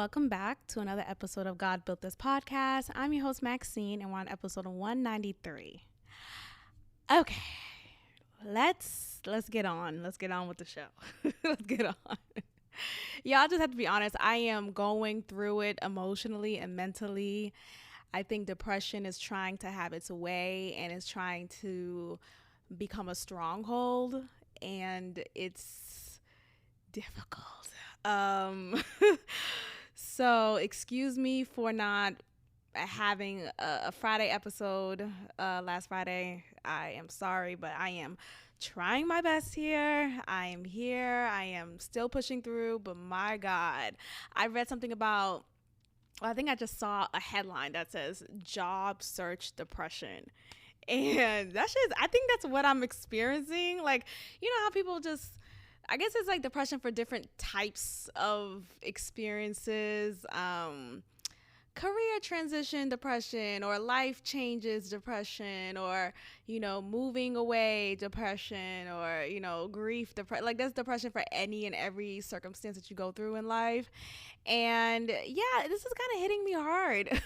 welcome back to another episode of God Built This Podcast. I'm your host, Maxine, and we're on episode 193. Okay, let's get on. Let's get on with the show. Let's get on. Y'all just have to be honest. I am going through it emotionally and mentally. I think depression is trying to have its way and is trying to become a stronghold, and it's difficult. So excuse me for not having a Friday episode last Friday. I am sorry, but I am trying my best here. I am here. I am still pushing through, but my God, I read something about, I think I just saw a headline that says job search depression. And that shit, I think that's what I'm experiencing. Like, you know how people just, I guess it's like depression for different types of experiences. Career transition depression, or life changes depression, or, you know, moving away depression, or, you know, grief depression. Like, there's depression for any and every circumstance that you go through in life. And yeah, this is kind of hitting me hard.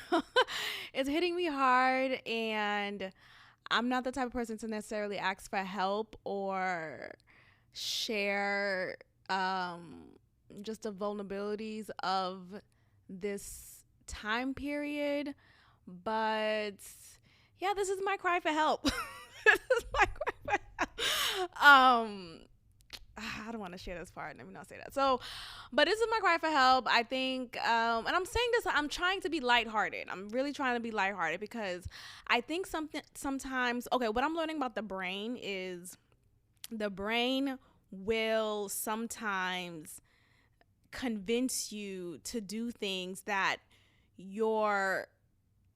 It's hitting me hard, and I'm not the type of person to necessarily ask for help or share just the vulnerabilities of this time period. But yeah, this is my cry for help. This is my cry for help. I don't want to share this part. Let me not say that. So, but this is my cry for help. I think, and I'm saying this, I'm trying to be lighthearted. I'm really trying to be lighthearted because I think sometimes, okay, what I'm learning about the brain is the brain will sometimes convince you to do things that your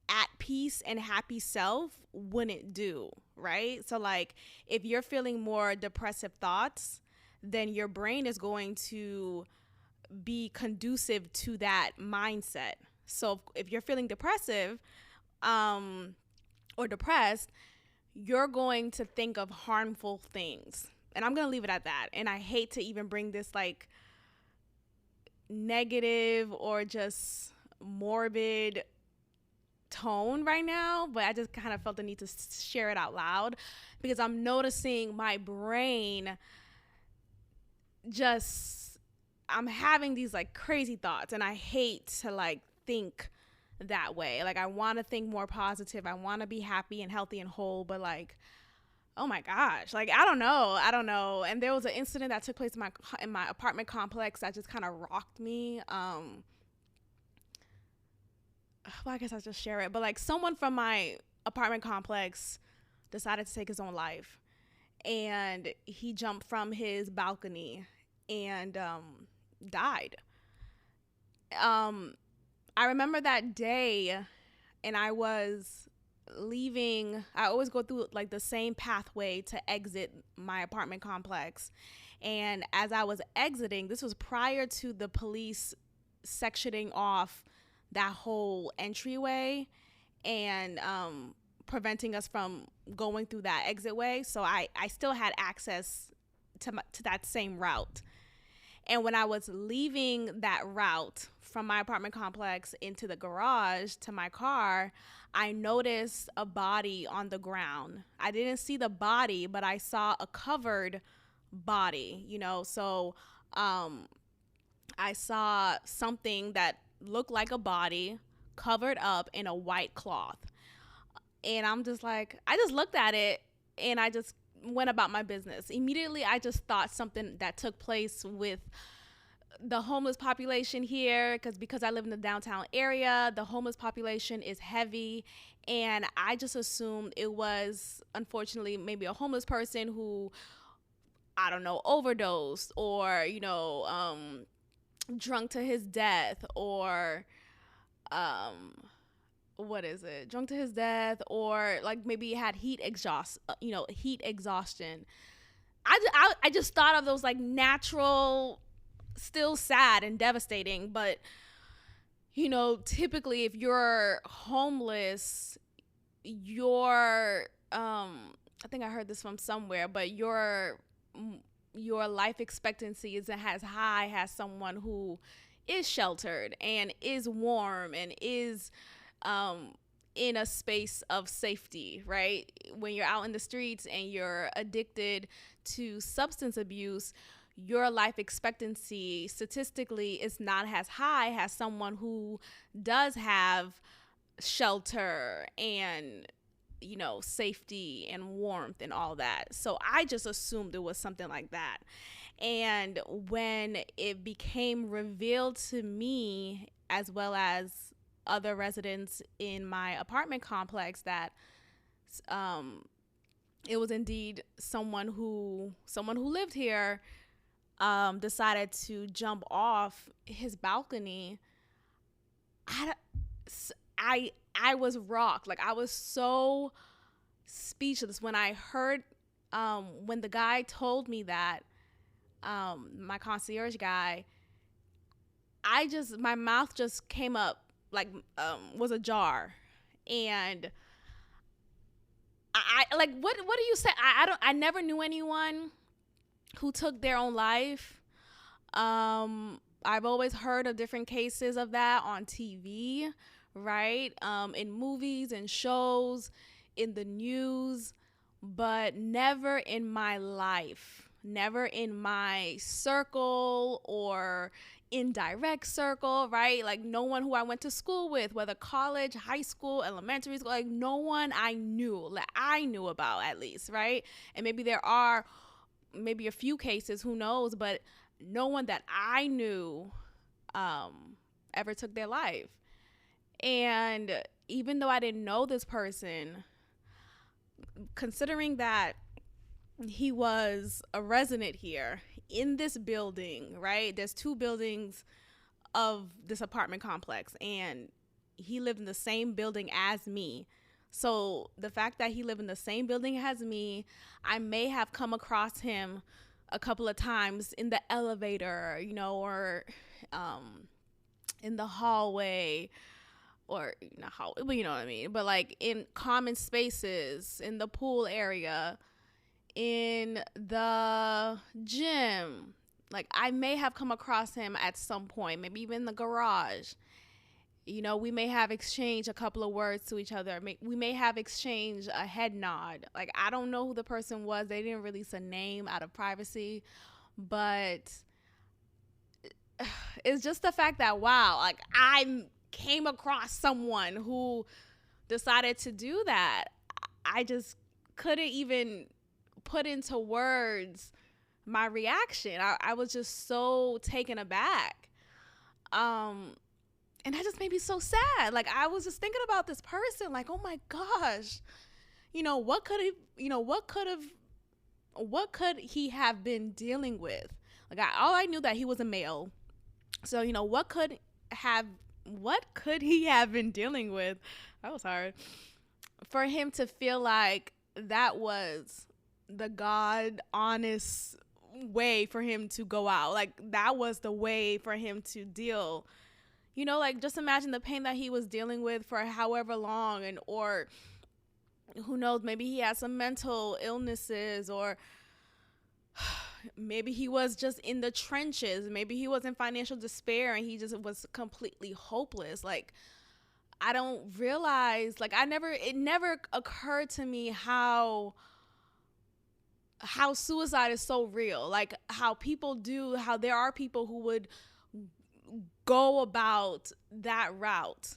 at peace and happy self wouldn't do, right? So like if you're feeling more depressive thoughts, then your brain is going to be conducive to that mindset. So if you're feeling depressive or depressed, you're going to think of harmful things. And I'm going to leave it at that. And I hate to even bring this like negative or just morbid tone right now, but I just kind of felt the need to share it out loud because I'm noticing my brain just, I'm having these like crazy thoughts, and I hate to like think that way. Like I want to think more positive. I want to be happy and healthy and whole, but like, oh my gosh, like I don't know. And there was an incident that took place in my apartment complex that just kind of rocked me. Well, I guess I'll just share it. But like someone from my apartment complex decided to take his own life, and he jumped from his balcony and died. I remember that day, and I was leaving. I always go through like the same pathway to exit my apartment complex, and as I was exiting, this was prior to the police sectioning off that whole entryway and preventing us from going through that exit way. So I still had access to that same route. And when I was leaving that route from my apartment complex into the garage to my car, I noticed a body on the ground. I didn't see the body, but I saw a covered body, you know. So I saw something that looked like a body covered up in a white cloth. And I'm just like, I just looked at it and I just went about my business. Immediately, I just thought something that took place with the homeless population here, because I live in the downtown area, the homeless population is heavy, and I just assumed it was, unfortunately, maybe a homeless person who, I don't know, overdosed, or, you know, drunk to his death, or drunk to his death, or like maybe had heat exhaustion. I just thought of those like natural, still sad and devastating, but you know, typically if you're homeless, your I think I heard this from somewhere, but your life expectancy isn't as high as someone who is sheltered and is warm and is in a space of safety, right? When you're out in the streets and you're addicted to substance abuse, your life expectancy statistically is not as high as someone who does have shelter and, you know, safety and warmth and all that. So I just assumed it was something like that. And when it became revealed to me, as well as other residents in my apartment complex, that it was indeed someone who lived here, decided to jump off his balcony, I was rocked. Like, I was so speechless when I heard, when the guy told me that, my concierge guy, my mouth just came up like, was ajar. And I like, what do you say? I never knew anyone who took their own life. I've always heard of different cases of that on TV, right? In movies and shows, in the news, but never in my life, never in my circle or indirect circle, right? Like, no one who I went to school with, whether college, high school, elementary school, like no one I knew about, at least, right? And maybe there are maybe a few cases, who knows, but no one that I knew ever took their life. And even though I didn't know this person, considering that he was a resident here in this building, right? There's 2 buildings of this apartment complex, and he lived in the same building as me. So the fact that he lived in the same building as me, I may have come across him a couple of times in the elevator, you know, or in the hallway, or not hallway, but you know what I mean. But like in common spaces, in the pool area, in the gym. Like, I may have come across him at some point, maybe even in the garage. You know, we may have exchanged a couple of words to each other. We may have exchanged a head nod. Like, I don't know who the person was. They didn't release a name out of privacy. But it's just the fact that, wow, like, I came across someone who decided to do that. I just couldn't even put into words my reaction. I was just so taken aback. And that just made me so sad. Like, I was just thinking about this person, like, oh my gosh, you know, what could he have been dealing with? Like, all I knew that he was a male. So, you know, what could he have been dealing with? That was hard. For him to feel like that was the God honest way for him to go out. Like, that was the way for him to deal. You know, like, just imagine the pain that he was dealing with for however long, and or who knows, maybe he had some mental illnesses, or maybe he was just in the trenches. Maybe he was in financial despair and he just was completely hopeless. Like, I don't realize, like, it never occurred to me how suicide is so real. Like, how there are people who would go about that route.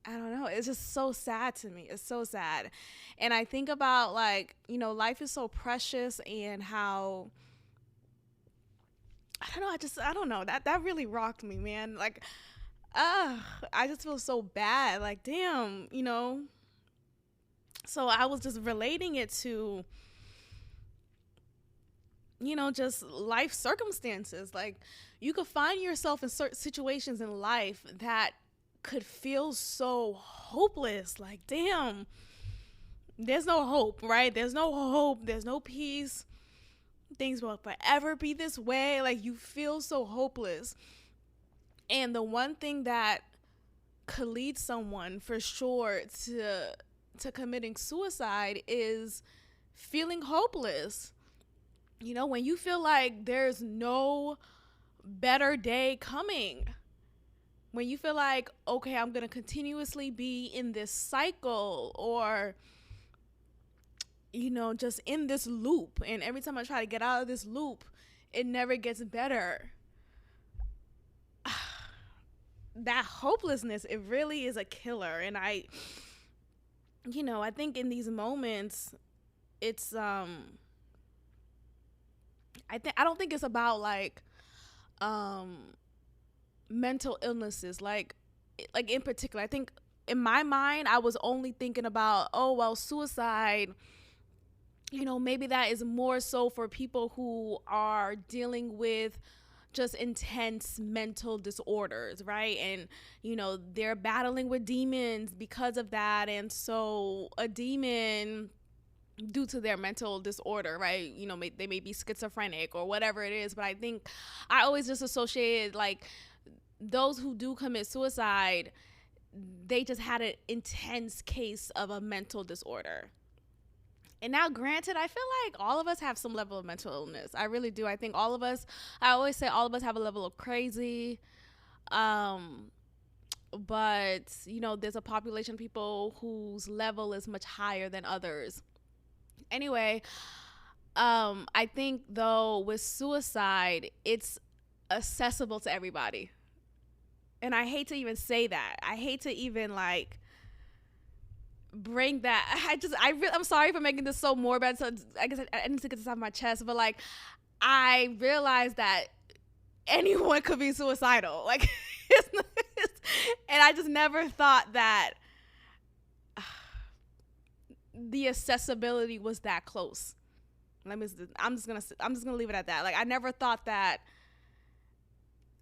I don't know. It's just so sad to me. It's so sad. And I think about, like, you know, life is so precious, and how, I don't know. That really rocked me, man. Like, I just feel so bad. Like, damn, you know. So I was just relating it to, you know, just life circumstances. Like, you could find yourself in certain situations in life that could feel so hopeless. Like, damn, there's no hope, right? There's no hope. There's no peace. Things will forever be this way. Like, you feel so hopeless. And the one thing that could lead someone for sure to committing suicide is feeling hopeless. You know, when you feel like there's no better day coming. When you feel like, okay, I'm going to continuously be in this cycle, or, just in this loop. And every time I try to get out of this loop, it never gets better. That hopelessness, it really is a killer. And I think in these moments, it's, I don't think it's about like, mental illnesses, like in particular. I think in my mind, I was only thinking about, suicide, maybe that is more so for people who are dealing with just intense mental disorders, right? And, they're battling with demons because of that. And so a demon, due to their mental disorder, right? They may be schizophrenic or whatever it is. But I think I always just associated like those who do commit suicide, they just had an intense case of a mental disorder. And now, granted, I feel like all of us have some level of mental illness. I really do. I think all of us, I always say all of us have a level of crazy. But, there's a population of people whose level is much higher than others. Anyway, I think, though, with suicide, it's accessible to everybody. And I hate to even say that. I hate to even like bring that. I'm sorry for making this so morbid. So I guess I need to get this off my chest. But like, I realized that anyone could be suicidal. Like, and I just never thought that the accessibility was that close. I'm just gonna leave it at that. Like, I never thought that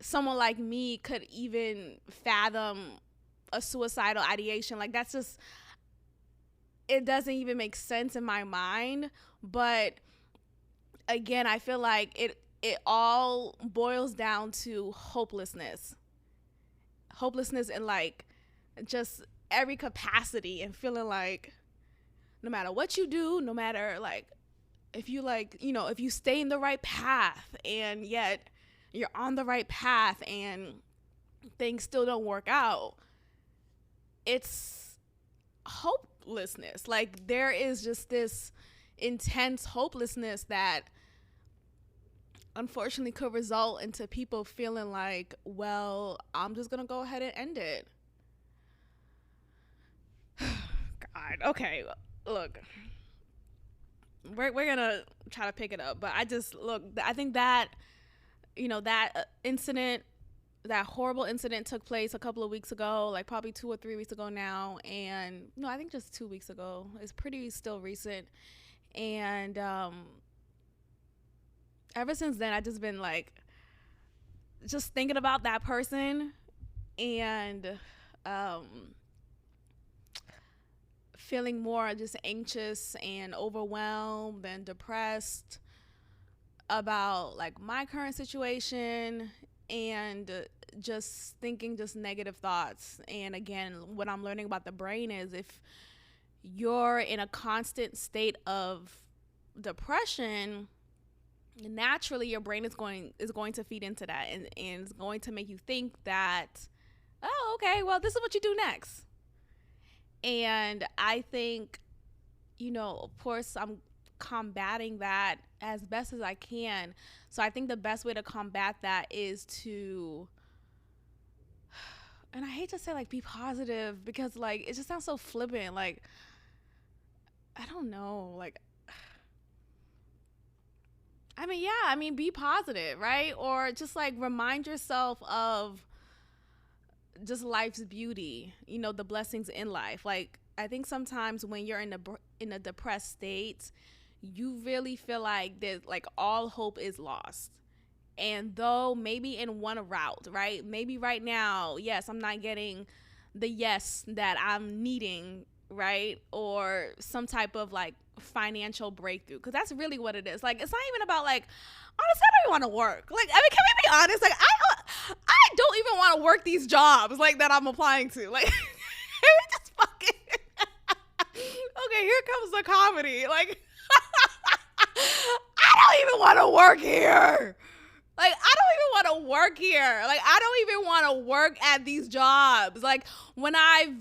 someone like me could even fathom a suicidal ideation. Like, that's just, it doesn't even make sense in my mind. But again, I feel like it all boils down to hopelessness in like just every capacity, and feeling like no matter what you do, no matter like if you like, if you stay in the right path and yet you're on the right path and things still don't work out, it's hopelessness. Like, there is just this intense hopelessness that unfortunately could result into people feeling like, well, I'm just gonna go ahead and end it. God, okay, look, we're gonna try to pick it up, but I think that that incident, that horrible incident took place a couple of weeks ago, like probably 2 or 3 weeks ago now. And no, I think just 2 weeks ago. It's pretty still recent. And ever since then, I just been like just thinking about that person and feeling more just anxious and overwhelmed and depressed about like my current situation, and just thinking just negative thoughts. And again, what I'm learning about the brain is if you're in a constant state of depression, naturally your brain is going to feed into that, and it's going to make you think that, oh, okay, well, this is what you do next. And I think, of course, I'm combating that as best as I can. So I think the best way to combat that is to, and I hate to say like be positive, because like it just sounds so flippant. Like, I don't know, like, be positive, right? Or just like remind yourself of just life's beauty, the blessings in life. Like, I think sometimes when you're in a depressed state, you really feel like there's like all hope is lost. And though maybe in one route, right? Maybe right now, yes, I'm not getting the yes that I'm needing, right? Or some type of like financial breakthrough, because that's really what it is. Like, it's not even about like, honestly, I don't even want to work. Like, can we be honest? Like, I don't even want to work these jobs like that I'm applying to. Like, just fucking okay, here comes the comedy. Like, I don't even want to work here. Like, I don't even want to work here. Like, I don't even want to work at these jobs. Like, when I've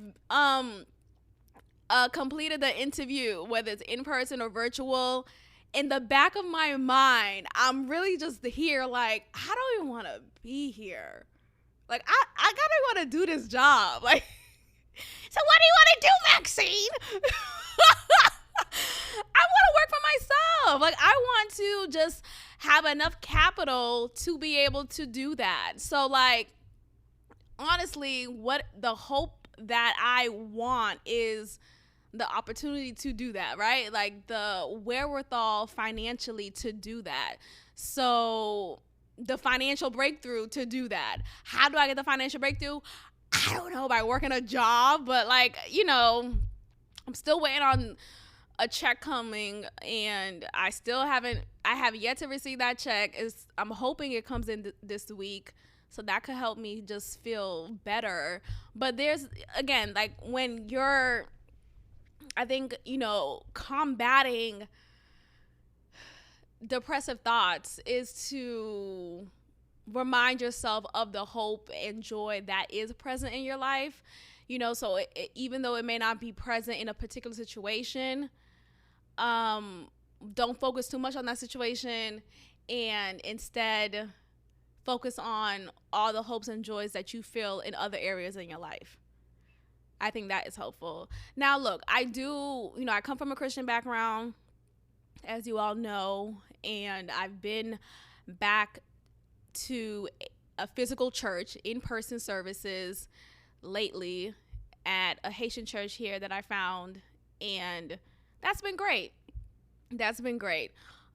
completed the interview, whether it's in person or virtual, in the back of my mind, I'm really just here like, I don't even want to be here. Like, I gotta want to do this job. Like, so what do you want to do, Maxine? I want to work for myself. Like, I want to just have enough capital to be able to do that. So, like, honestly, what the hope that I want is the opportunity to do that, right? Like, the wherewithal financially to do that. So, the financial breakthrough to do that. How do I get the financial breakthrough? I don't know, by working a job, but, like, you know, I'm still waiting on a check coming, and I have yet to receive that check. I'm hoping it comes in this week, so that could help me just feel better. But there's, again, like, when you're, I think, you know, combating depressive thoughts is to remind yourself of the hope and joy that is present in your life. You know, so even though it may not be present in a particular situation, don't focus too much on that situation, and instead focus on all the hopes and joys that you feel in other areas in your life. I think that is helpful. Now, look, I come from a Christian background, as you all know, and I've been back to a physical church, in-person services lately at a Haitian church here that I found, and that's been great.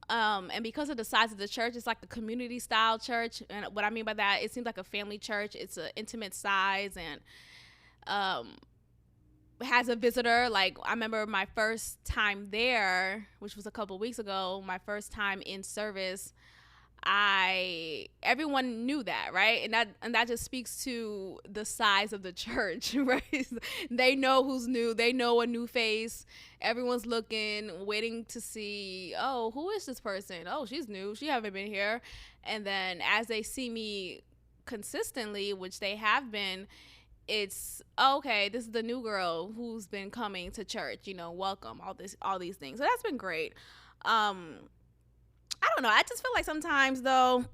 And because of the size of the church, it's like a community style church. And what I mean by that, it seems like a family church. It's an intimate size, and has a visitor. Like, I remember my first time there, which was a couple weeks ago, my first time in service, everyone knew that, right? And that just speaks to the size of the church, right? They know who's new. They know a new face. Everyone's looking, waiting to see, oh, who is this person? Oh, she's new. She haven't been here. And then as they see me consistently, which they have been, it's, oh, okay, this is the new girl who's been coming to church, you know, welcome, all these things. So that's been great. I don't know. I just feel like sometimes, though,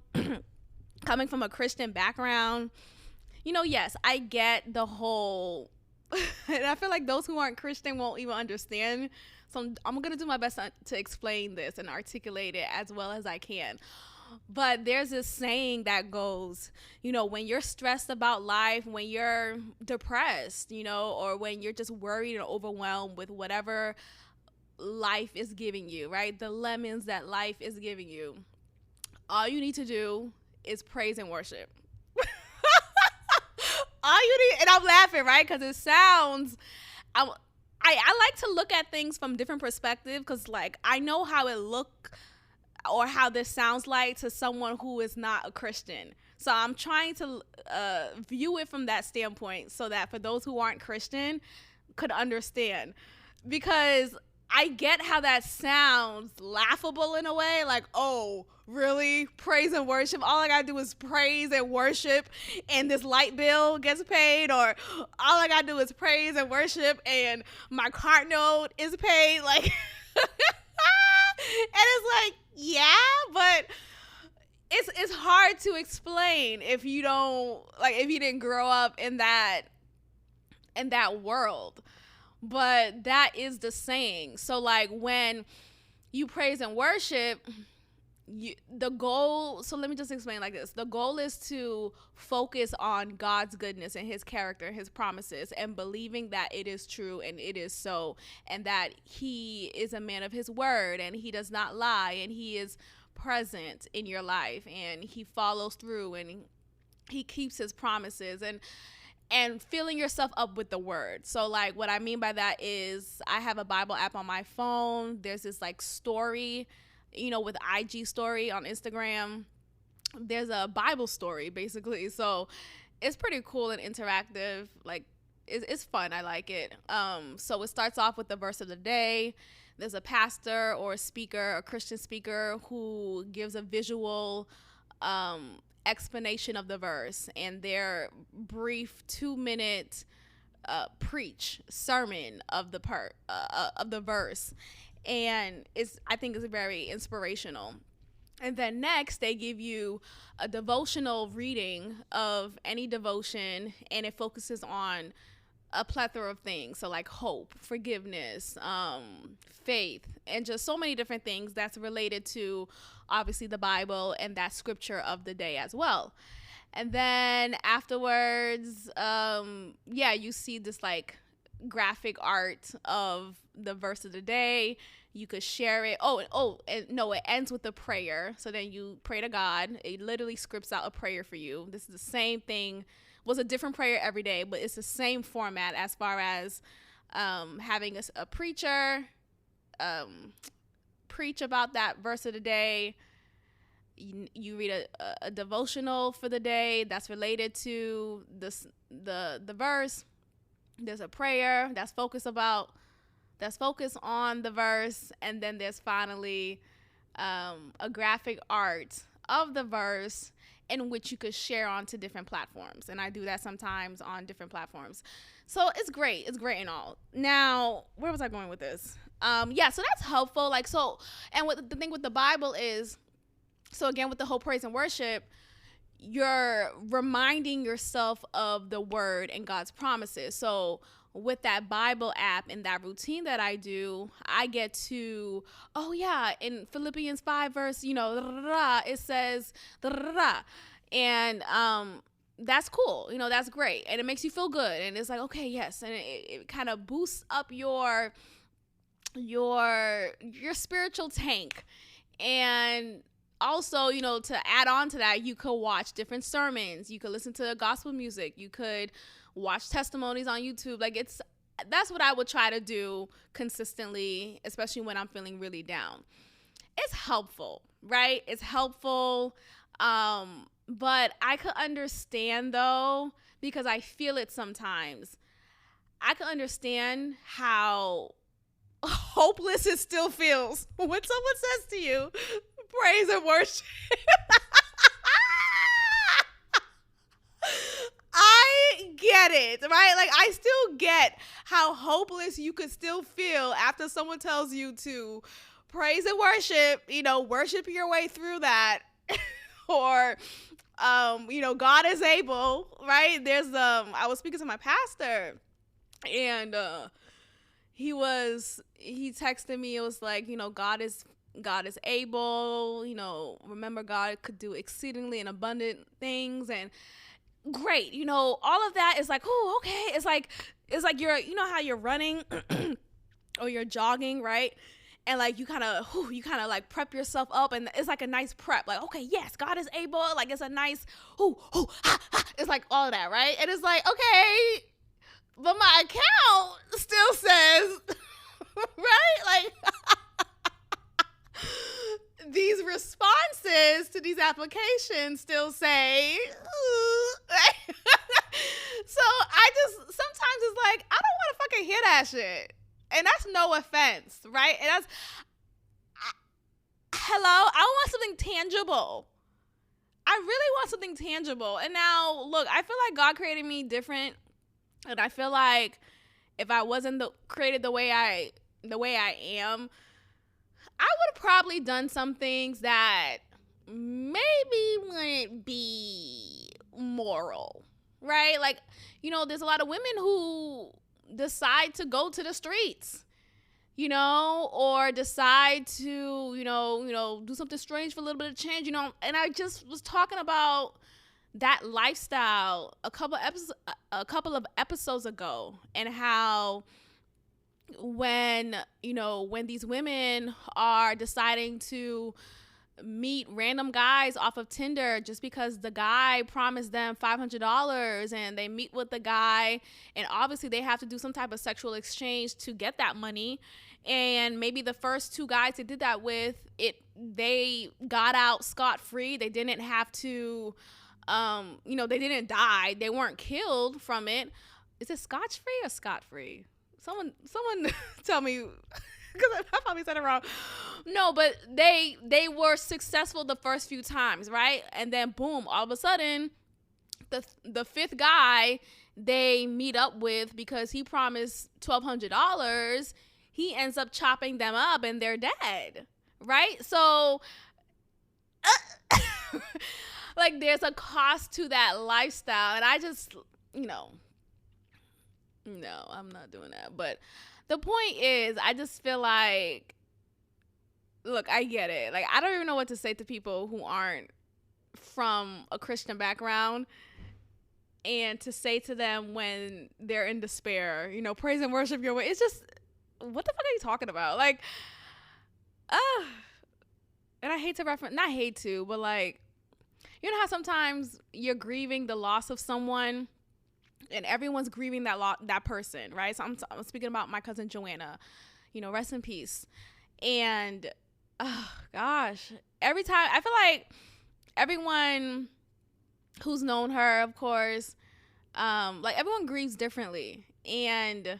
coming from a Christian background, you know, yes, I get the whole, and I feel like those who aren't Christian won't even understand. So I'm going to do my best to explain this and articulate it as well as I can. But there's this saying that goes, you know, when you're stressed about life, when you're depressed, you know, or when you're just worried and overwhelmed with whatever life is giving you, right? The lemons that life is giving you. All you need to do is praise and worship. All you need, and I'm laughing, right? Because it sounds, I like to look at things from different perspectives, because, like, I know how it look or how this sounds like to someone who is not a Christian. So I'm trying to view it from that standpoint, so that for those who aren't Christian could understand. Because I get how that sounds laughable in a way, like, oh, really? Praise and worship? All I gotta do is praise and worship and this light bill gets paid, or all I gotta do is praise and worship and my card note is paid, like, and it's like, yeah, but it's hard to explain if you don't, like, if you didn't grow up in that world. But that is the saying. So, like, when you praise and worship, the goal, so let me just explain like this. The goal is to focus on God's goodness and his character and his promises, and believing that it is true and it is so, and that he is a man of his word and he does not lie, and he is present in your life and he follows through and he keeps his promises, and filling yourself up with the word. So, like, what I mean by that is I have a Bible app on my phone. There's this, like, story, you know, with IG story on Instagram. There's a Bible story, basically. So it's pretty cool and interactive. Like, it's fun. I like it. So it starts off with the verse of the day. There's a pastor or a speaker, a Christian speaker, who gives a visual explanation of the verse and their brief 2-minute preach sermon of the verse, and I think it's very inspirational. And then next, they give you a devotional reading of any devotion, and it focuses on a plethora of things. So like hope, forgiveness, faith, and just so many different things that's related to obviously the Bible and that scripture of the day as well. And then afterwards, you see this like graphic art of the verse of the day. You could share it. It ends with a prayer. So then you pray to God. It literally scripts out a prayer for you. This is the same thing. Was a different prayer every day, but it's the same format as far as having a preacher preach about that verse of the day. You read a devotional for the day that's related to the verse. There's a prayer that's focused on the verse, and then there's finally a graphic art of the verse in which you could share onto different platforms. And I do that sometimes on different platforms. So it's great. It's great and all. Now, where was I going with this? So that's helpful. And what the thing with the Bible is, so again, with the whole praise and worship, you're reminding yourself of the word and God's promises. So with that Bible app and that routine that I do, I get to, in Philippians 5 verse, it says, and that's cool. That's great. And it makes you feel good. And it's like, okay, yes. And it kind of boosts up your spiritual tank. And also, to add on to that, you could watch different sermons. You could listen to gospel music. You could watch testimonies on YouTube. That's what I would try to do consistently, especially when I'm feeling really down. It's helpful, right? It's helpful. But I could understand though, because I feel it sometimes. I could understand how hopeless it still feels when someone says to you, praise and worship. I get it, right? I still get how hopeless you could still feel after someone tells you to praise and worship, worship your way through that. Or, God is able, right? I was speaking to my pastor, and he texted me. It was like, God is able, remember God could do exceedingly and abundant things, and great, all of that is like, oh, okay. It's like you're, how you're running or you're jogging, right? And you kind of prep yourself up, and it's like a nice prep. Okay, yes, God is able. It's a nice, it's like all of that, right? And it's like, okay, but my account still says, right? These responses to these applications still say, right? So sometimes it's like, I don't want to fucking hear that shit. And that's no offense, right? And hello, I want something tangible. I really want something tangible. And now, look, I feel like God created me different. And I feel like if I wasn't created the way I am, I would have probably done some things that maybe wouldn't be moral, right? There's a lot of women who decide to go to the streets, or decide to, do something strange for a little bit of change, and I just was talking about that lifestyle a couple of episodes ago, and how when these women are deciding to meet random guys off of Tinder just because the guy promised them $500, and they meet with the guy, and obviously they have to do some type of sexual exchange to get that money, and maybe the first two guys they did that with, they got out scot-free. They didn't have to they didn't die, they weren't killed from it. Is it scotch-free or scot-free? Someone tell me, because I probably said it wrong. No, but they were successful the first few times, right? And then boom, all of a sudden, the fifth guy they meet up with, because he promised $1,200, he ends up chopping them up and they're dead, right? So like there's a cost to that lifestyle, and I just, no, I'm not doing that. But the point is, I just feel like, look, I get it. Like, I don't even know what to say to people who aren't from a Christian background, and to say to them when they're in despair, praise and worship your way. It's just, what the fuck are you talking about? Like, and I hate to reference, not hate to, but like, you know how sometimes you're grieving the loss of someone, and everyone's grieving that person, right? So I'm speaking about my cousin Joanna, rest in peace. And oh gosh, every time I feel like everyone who's known her, of course, like everyone grieves differently, and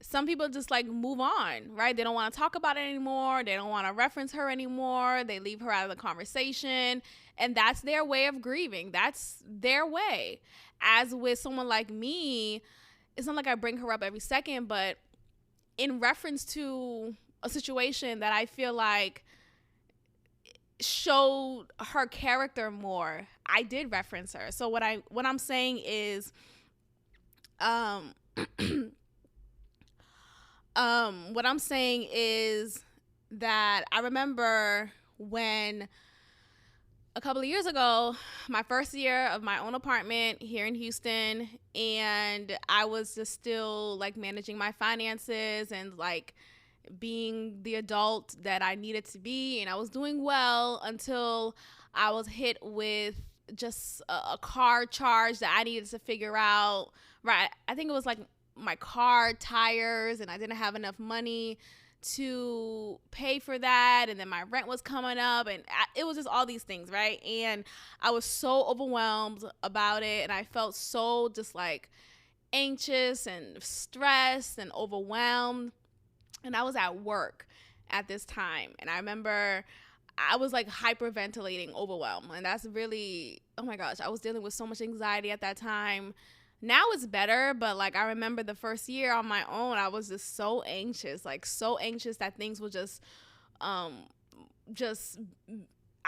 some people just like move on, right? They don't want to talk about it anymore. They don't want to reference her anymore. They leave her out of the conversation, and that's their way of grieving. That's their way. As with someone like me, it's not like I bring her up every second, but in reference to a situation that I feel like showed her character more, I did reference her. So what I'm saying is, what I'm saying is that I remember when a couple of years ago, my first year of my own apartment here in Houston, and I was just still like managing my finances and like being the adult that I needed to be, and I was doing well until I was hit with just a car charge that I needed to figure out. Right, I think it was like my car tires, and I didn't have enough money to pay for that, and then my rent was coming up, and it was just all these things, right? And I was so overwhelmed about it, and I felt so just like anxious and stressed and overwhelmed. And I was at work at this time, and I remember I was like hyperventilating, overwhelmed, and that's really, oh my gosh, I was dealing with so much anxiety at that time. Now it's better, but like I remember the first year on my own, I was just so anxious, that things would just I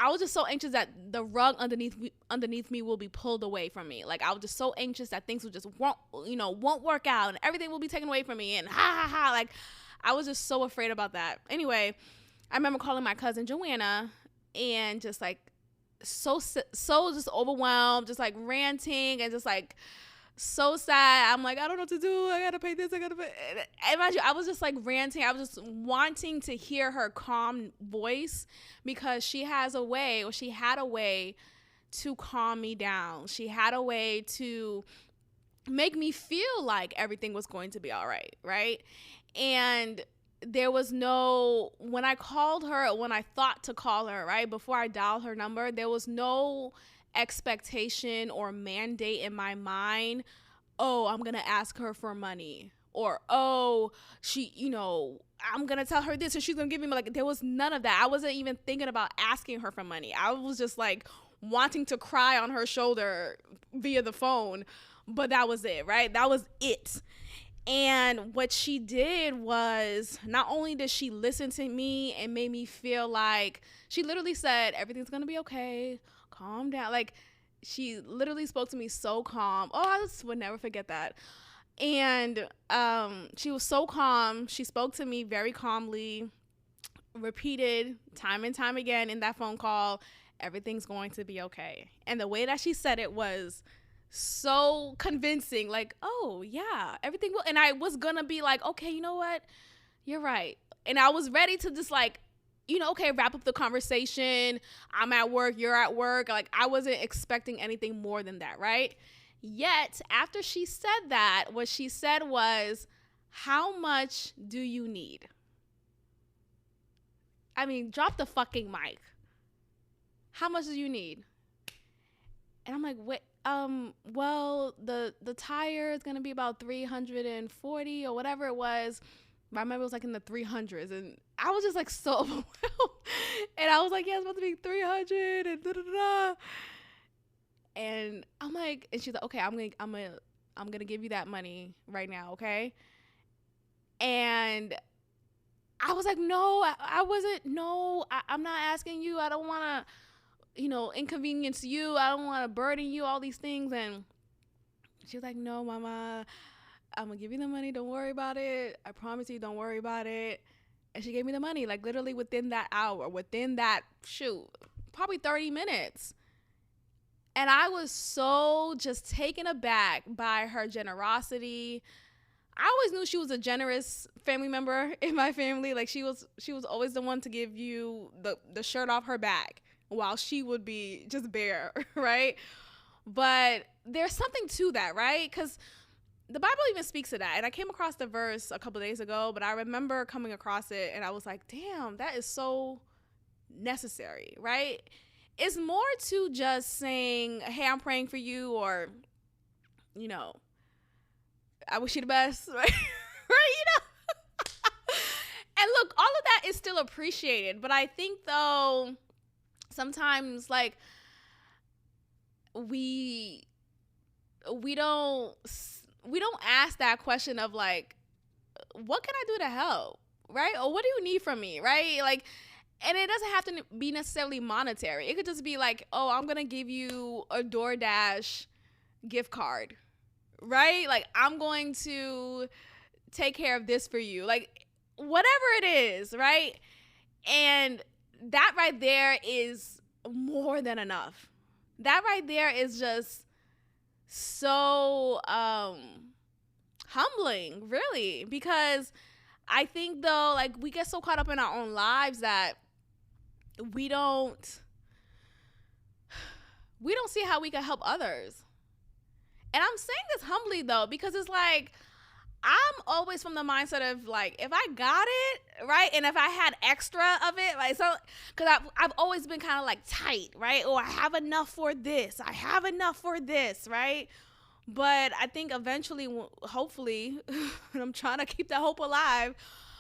was just so anxious that the rug underneath me will be pulled away from me. Like I was just so anxious that things would just won't work out, and everything will be taken away from me, and like I was just so afraid about that. Anyway, I remember calling my cousin Joanna and just like so just overwhelmed, just like ranting and just like so sad. I'm like, I don't know what to do. I gotta pay this. I gotta pay. And mind you, I was just like ranting. I was just wanting to hear her calm voice, because she had a way to calm me down. She had a way to make me feel like everything was going to be all right, right? And there was no, when I called her, when I thought to call her, right, before I dialed her number, there was no expectation or mandate in my mind, oh, I'm gonna ask her for money, or oh, she, I'm gonna tell her this and she's gonna give me, like, there was none of that. I wasn't even thinking about asking her for money. I was just like wanting to cry on her shoulder via the phone, but that was it, right? That was it. And what she did was, not only did she listen to me and made me feel like, she literally said, everything's gonna be okay, calm down. Like, she literally spoke to me so calm. Oh, I just would never forget that. And she was so calm. She spoke to me very calmly, repeated time and time again in that phone call, everything's going to be okay. And the way that she said it was so convincing, like, oh yeah, everything will. And I was gonna be like, okay, you know what, you're right. And I was ready to just like, okay, wrap up the conversation. I'm at work, you're at work. Like, I wasn't expecting anything more than that, right? Yet after she said that, what she said was, how much do you need? I mean, drop the fucking mic. How much do you need? And I'm like, wait, well, the tire is gonna be about $340 or whatever it was. I remember it was like in the 300s, and I was just like so overwhelmed. And I was like, yeah, it's about to be 300 and da da da. And I'm like, and she's like, okay, I'm gonna give you that money right now, okay? And I was like, no, I wasn't. No, I'm not asking you. I don't want to, inconvenience you. I don't want to burden you. All these things. And she was like, no, mama, I'm gonna give you the money. Don't worry about it. I promise you, don't worry about it. And she gave me the money, like literally within that hour, within that probably 30 minutes. And I was so just taken aback by her generosity. I always knew she was a generous family member in my family. Like she was always the one to give you the shirt off her back while she would be just bare, right? But there's something to that, right? Because the Bible even speaks to that. And I came across the verse a couple of days ago, but I remember coming across it and I was like, damn, that is so necessary, right? It's more to just saying, hey, I'm praying for you, or, I wish you the best, right? Right, And look, all of that is still appreciated. But I think, though, sometimes, like, we don't ask that question of, like, what can I do to help, right? Or what do you need from me, right? Like, and it doesn't have to be necessarily monetary. It could just be like, oh, I'm going to give you a DoorDash gift card, right? Like, I'm going to take care of this for you. Like, whatever it is, right? And that right there is more than enough. That right there is just so humbling, really, because I think, though, like, we get so caught up in our own lives that we don't see how we can help others. And I'm saying this humbly, though, because it's like, I'm always from the mindset of, like, if I got it, right, and if I had extra of it, like, so, because I've always been kind of, like, tight, right, or I have enough for this, right, but I think eventually, hopefully, I'm trying to keep that hope alive,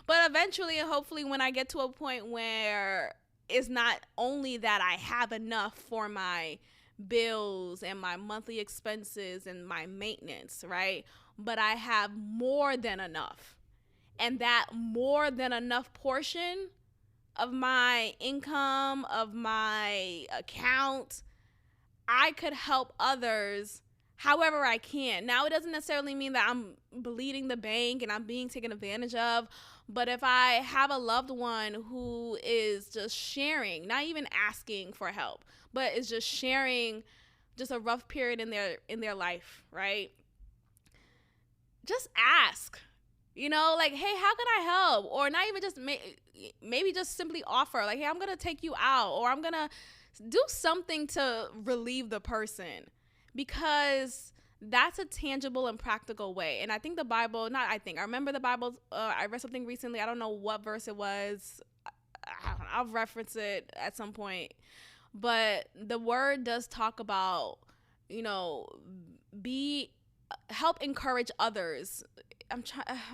but eventually and hopefully when I get to a point where it's not only that I have enough for my bills and my monthly expenses and my maintenance, right? But I have more than enough. And that more than enough portion of my income, of my account, I could help others however I can. Now, it doesn't necessarily mean that I'm bleeding the bank and I'm being taken advantage of. But if I have a loved one who is just sharing, not even asking for help, but is just sharing just a rough period in their life, right? Just ask, like, hey, how can I help? Or not even just maybe just simply offer, like, hey, I'm going to take you out, or I'm going to do something to relieve the person, because that's a tangible and practical way. And I think I remember the Bible, I read something recently, I don't know what verse it was, I'll reference it at some point, but the word does talk about, help encourage others. I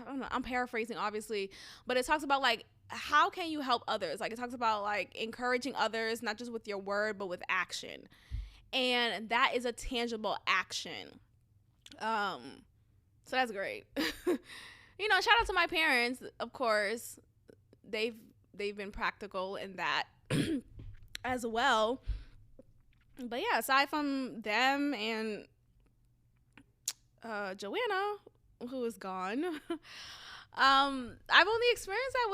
don't know, I'm paraphrasing obviously, but it talks about, like, how can you help others? Like, it talks about, like, encouraging others, not just with your word, but with action. And that is a tangible action. So that's great. Shout out to my parents, of course. They've been practical in that as well. But yeah, aside from them and Joanna, who is gone, I've only experienced that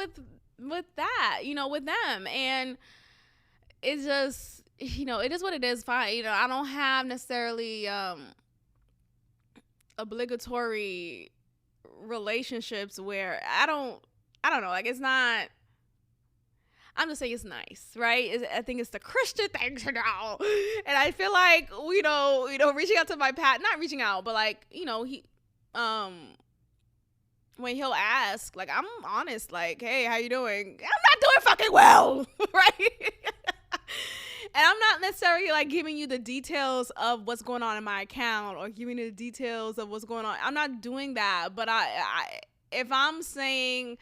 with that, with them. And it's just, it is what it is. Fine. I don't have necessarily obligatory relationships where I don't know, like, it's not, I'm just saying it's nice, right? I think it's the Christian thing to know. And I feel like, reaching out to my not reaching out, but, like, he, when he'll ask, like, I'm honest, like, hey, how you doing? I'm not doing fucking well, right? And I'm not necessarily, like, giving you the details of what's going on in my account or giving you the details of what's going on. I'm not doing that, but if I'm saying,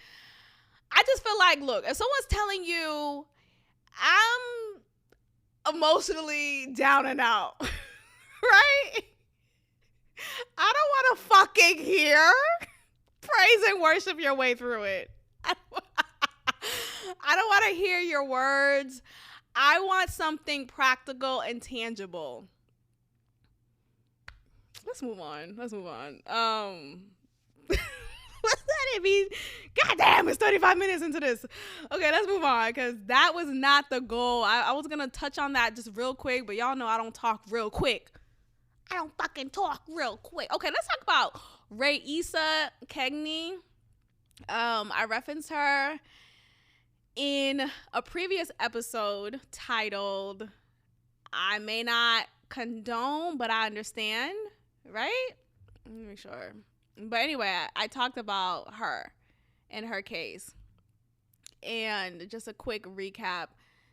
I just feel like, look, if someone's telling you, I'm emotionally down and out, right? I don't want to fucking hear praise and worship your way through it. I don't want to hear your words. I want something practical and tangible. Let's move on. What's that mean? God damn, it's 35 minutes into this. Okay, let's move on, because that was not the goal. I was going to touch on that just real quick, but y'all know I don't talk real quick. I don't fucking talk real quick. Okay, let's talk about Raisa Kegney. I referenced her in a previous episode titled, I may not condone, but I understand, right? Let me make sure. But anyway, I talked about her and her case. And just a quick recap.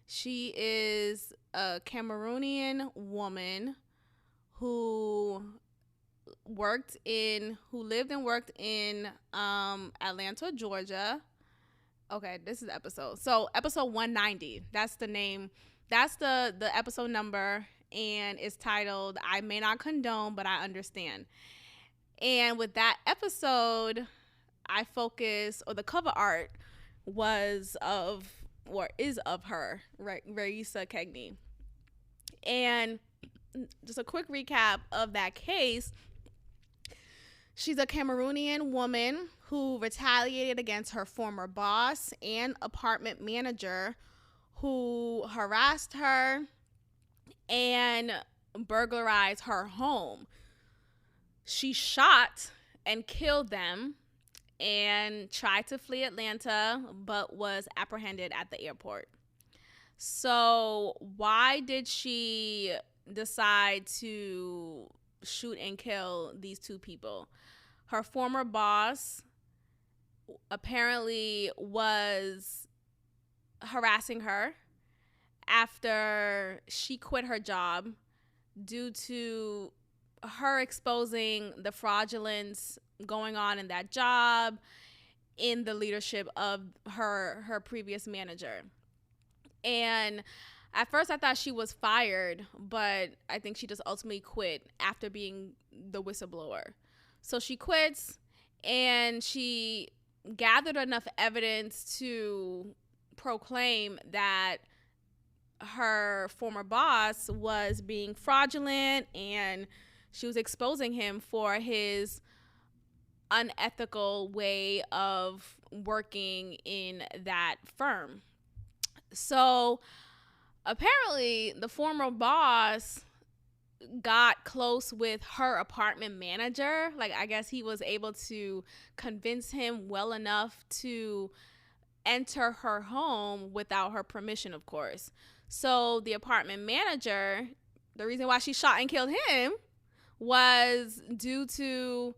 She is a Cameroonian woman who lived and worked in Atlanta, Georgia. Okay, this is the episode. So episode 190, that's the name. That's the episode number, and it's titled, I may not condone, but I understand. And with that episode, the cover art is of her, Raisa Kegney. And just a quick recap of that case. She's a Cameroonian woman who retaliated against her former boss and apartment manager, who harassed her and burglarized her home. She shot and killed them and tried to flee Atlanta, but was apprehended at the airport. So why did she decide to shoot and kill these two people? Her former boss apparently was harassing her after she quit her job due to her exposing the fraudulence going on in that job in the leadership of her previous manager. And at first I thought she was fired, but I think she just ultimately quit after being the whistleblower. So she quits, and she gathered enough evidence to proclaim that her former boss was being fraudulent, and she was exposing him for his unethical way of working in that firm. So apparently the former boss got close with her apartment manager. Like, I guess he was able to convince him well enough to enter her home without her permission, of course. So the apartment manager, the reason why she shot and killed him was due to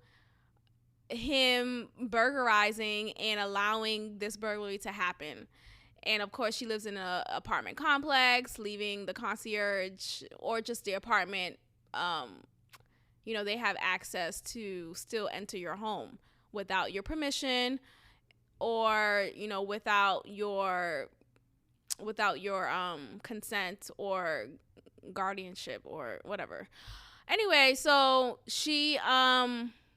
him burglarizing and allowing this burglary to happen. And of course, she lives in an apartment complex, leaving the concierge or just the apartment. They have access to still enter your home without your permission, or without your consent or guardianship or whatever. Anyway, so she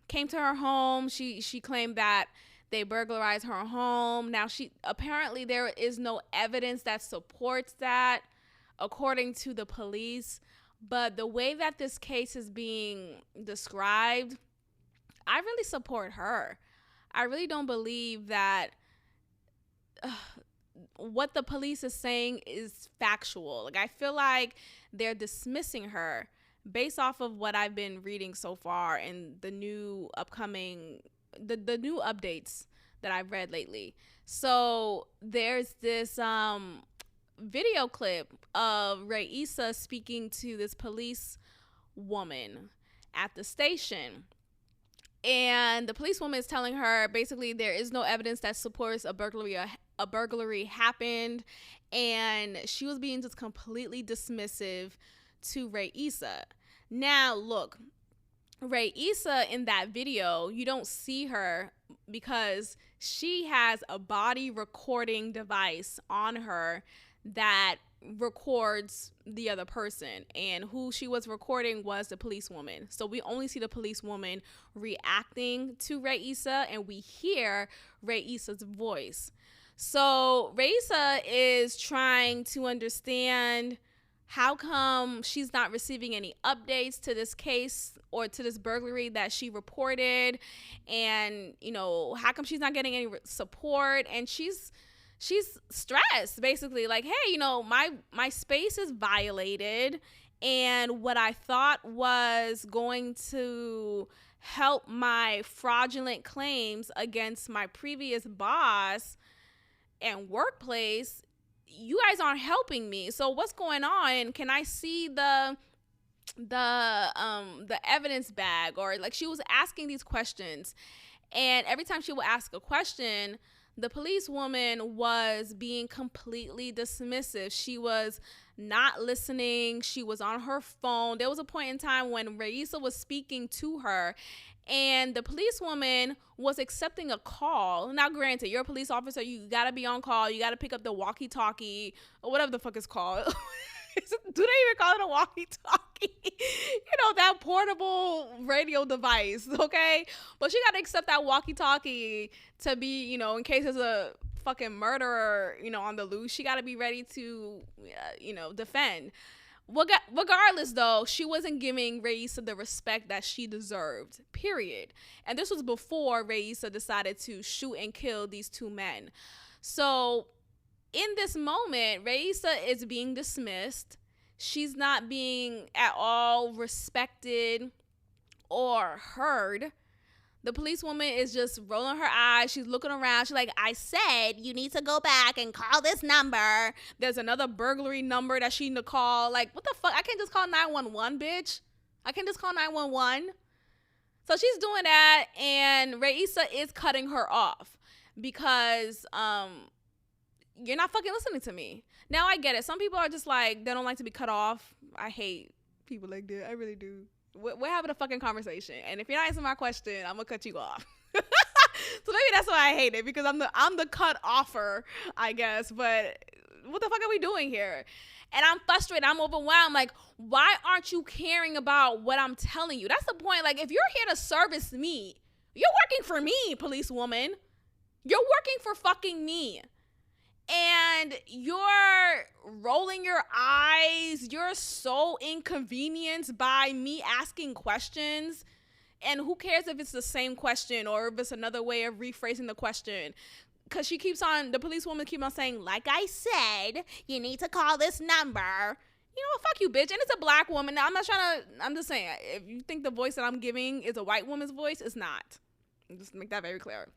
came to her home. She claimed that they burglarized her home. Now, apparently there is no evidence that supports that, according to the police. But the way that this case is being described, I really support her. I really don't believe that what the police is saying is factual. Like, I feel like they're dismissing her based off of what I've been reading so far and the new updates that I've read lately. So there's this video clip of Raisa speaking to this police woman at the station. And the police woman is telling her basically there is no evidence that supports a burglary happened. And she was being just completely dismissive to Raisa. Now, look, Raisa in that video, you don't see her because she has a body recording device on her that records the other person, and who she was recording was the policewoman. So we only see the policewoman reacting to Raisa, and we hear Raisa's voice. So Raisa is trying to understand how come she's not receiving any updates to this case or to this burglary that she reported, and how come she's not getting any support. And she's stressed, basically, like, hey, my space is violated, and what I thought was going to help my fraudulent claims against my previous boss and workplace, you guys aren't helping me. So what's going on? Can I see the evidence bag? Or, like, she was asking these questions, and every time she would ask a question, the policewoman was being completely dismissive. She was not listening. She was on her phone. There was a point in time when Raisa was speaking to her, and the policewoman was accepting a call. Now, granted, you're a police officer. You got to be on call. You got to pick up the walkie-talkie or whatever the fuck it's called. Do they even call it a walkie-talkie? That portable radio device, okay? But she got to accept that walkie-talkie to be, in case there's a fucking murderer, on the loose. She got to be ready to, defend. Regardless, though, she wasn't giving Raisa the respect that she deserved, period. And this was before Raisa decided to shoot and kill these two men. So in this moment, Raisa is being dismissed. She's not being at all respected or heard. The policewoman is just rolling her eyes. She's looking around. She's like, I said you need to go back and call this number. There's another burglary number that she need to call. Like, what the fuck? I can't just call 911, bitch. I can't just call 911. So she's doing that, and Raisa is cutting her off because you're not fucking listening to me. Now, I get it. Some people are just like, they don't like to be cut off. I hate people like that. I really do. We're having a fucking conversation, and if you're not answering my question, I'm gonna cut you off. So maybe that's why I hate it, because I'm the cut offer, I guess. But what the fuck are we doing here? And I'm frustrated. I'm overwhelmed. Like, why aren't you caring about what I'm telling you? That's the point. Like, if you're here to service me, you're working for me, policewoman. You're working for fucking me. And you're rolling your eyes. You're so inconvenienced by me asking questions. And who cares if it's the same question or if it's another way of rephrasing the question? Because the policewoman keeps on saying, like I said, you need to call this number. Fuck you, bitch. And it's a black woman. Now, I'm just saying, if you think the voice that I'm giving is a white woman's voice, it's not. Just make that very clear.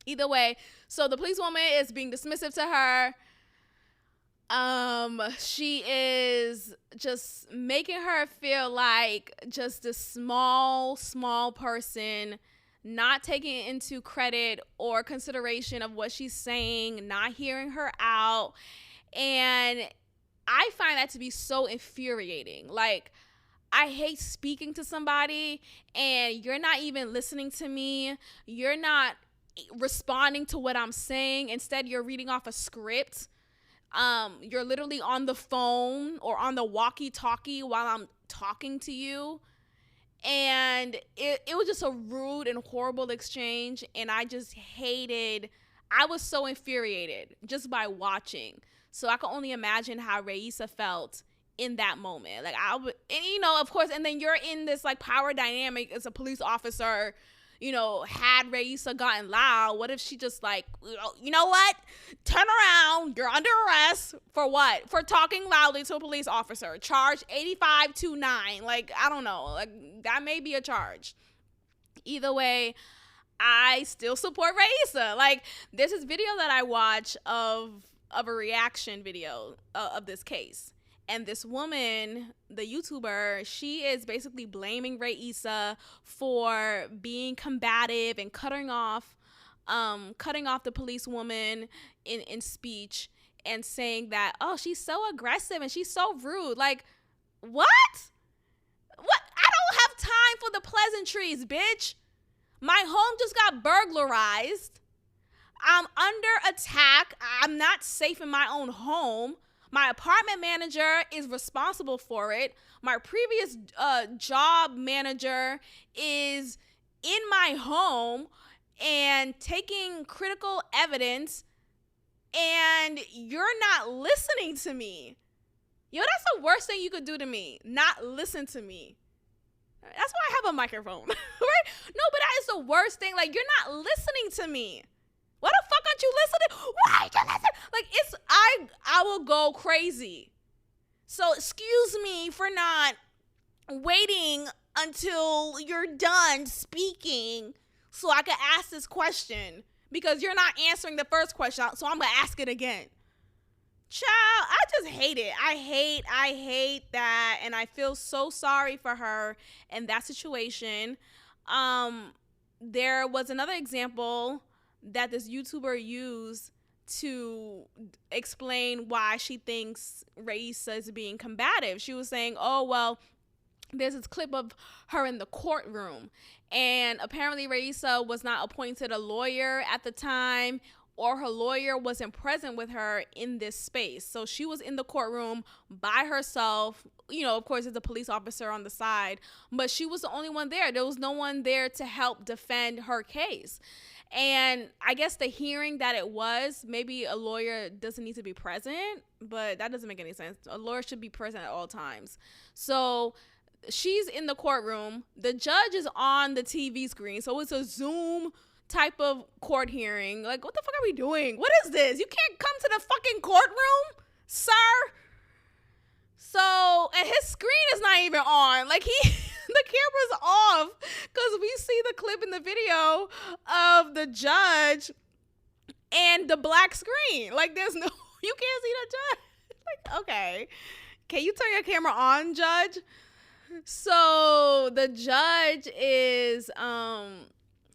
Either way, so the policewoman is being dismissive to her. She is just making her feel like just a small person, not taking into credit or consideration of what she's saying, not hearing her out. And I find that to be so infuriating. Like, I hate speaking to somebody and you're not even listening to me. You're not responding to what I'm saying. Instead, you're reading off a script. You're literally on the phone or on the walkie-talkie while I'm talking to you. And it was just a rude and horrible exchange. And I was so infuriated just by watching. So I can only imagine how Raisa felt in that moment. Like, of course, and then you're in this like power dynamic as a police officer. Had Raisa gotten loud, what if she just like, you know what? Turn around. You're under arrest for what? For talking loudly to a police officer. Charge 8529. Like, I don't know. Like, that may be a charge. Either way, I still support Raisa. Like, there's this video that I watch of a reaction video of this case. And this woman, the YouTuber, she is basically blaming Raisa for being combative and cutting off the policewoman in speech, and saying that, oh, she's so aggressive and she's so rude. Like, what? I don't have time for the pleasantries, bitch. My home just got burglarized. I'm under attack. I'm not safe in my own home. My apartment manager is responsible for it. My previous job manager is in my home and taking critical evidence, and you're not listening to me. Yo, that's the worst thing you could do to me. Not listen to me. That's why I have a microphone, right? No, but that is the worst thing. Like, you're not listening to me. Why the fuck aren't you listening? Why aren't you listening? Like, I will go crazy. So excuse me for not waiting until you're done speaking so I can ask this question, because you're not answering the first question, so I'm gonna ask it again. Child, I just hate it. I hate that, and I feel so sorry for her in that situation. There was another example that this YouTuber used to explain why she thinks Raissa is being combative. She was saying, oh, well, there's this clip of her in the courtroom, and apparently Raissa was not appointed a lawyer at the time, or her lawyer wasn't present with her in this space. So she was in the courtroom by herself. You know, of course, there's a police officer on the side, but she was the only one there. There was no one there to help defend her case. And I guess the hearing that it was, maybe a lawyer doesn't need to be present, but that doesn't make any sense. A lawyer should be present at all times. So she's in the courtroom. The judge is on the TV screen. So it's a Zoom type of court hearing. Like, what the fuck are we doing? What is this? You can't come to the fucking courtroom, sir. So, and his screen is not even on. Like, the camera's off, because we see the clip in the video of the judge and the black screen. Like, there's no, you can't see the judge. Like, okay, can you turn your camera on, judge? So the judge is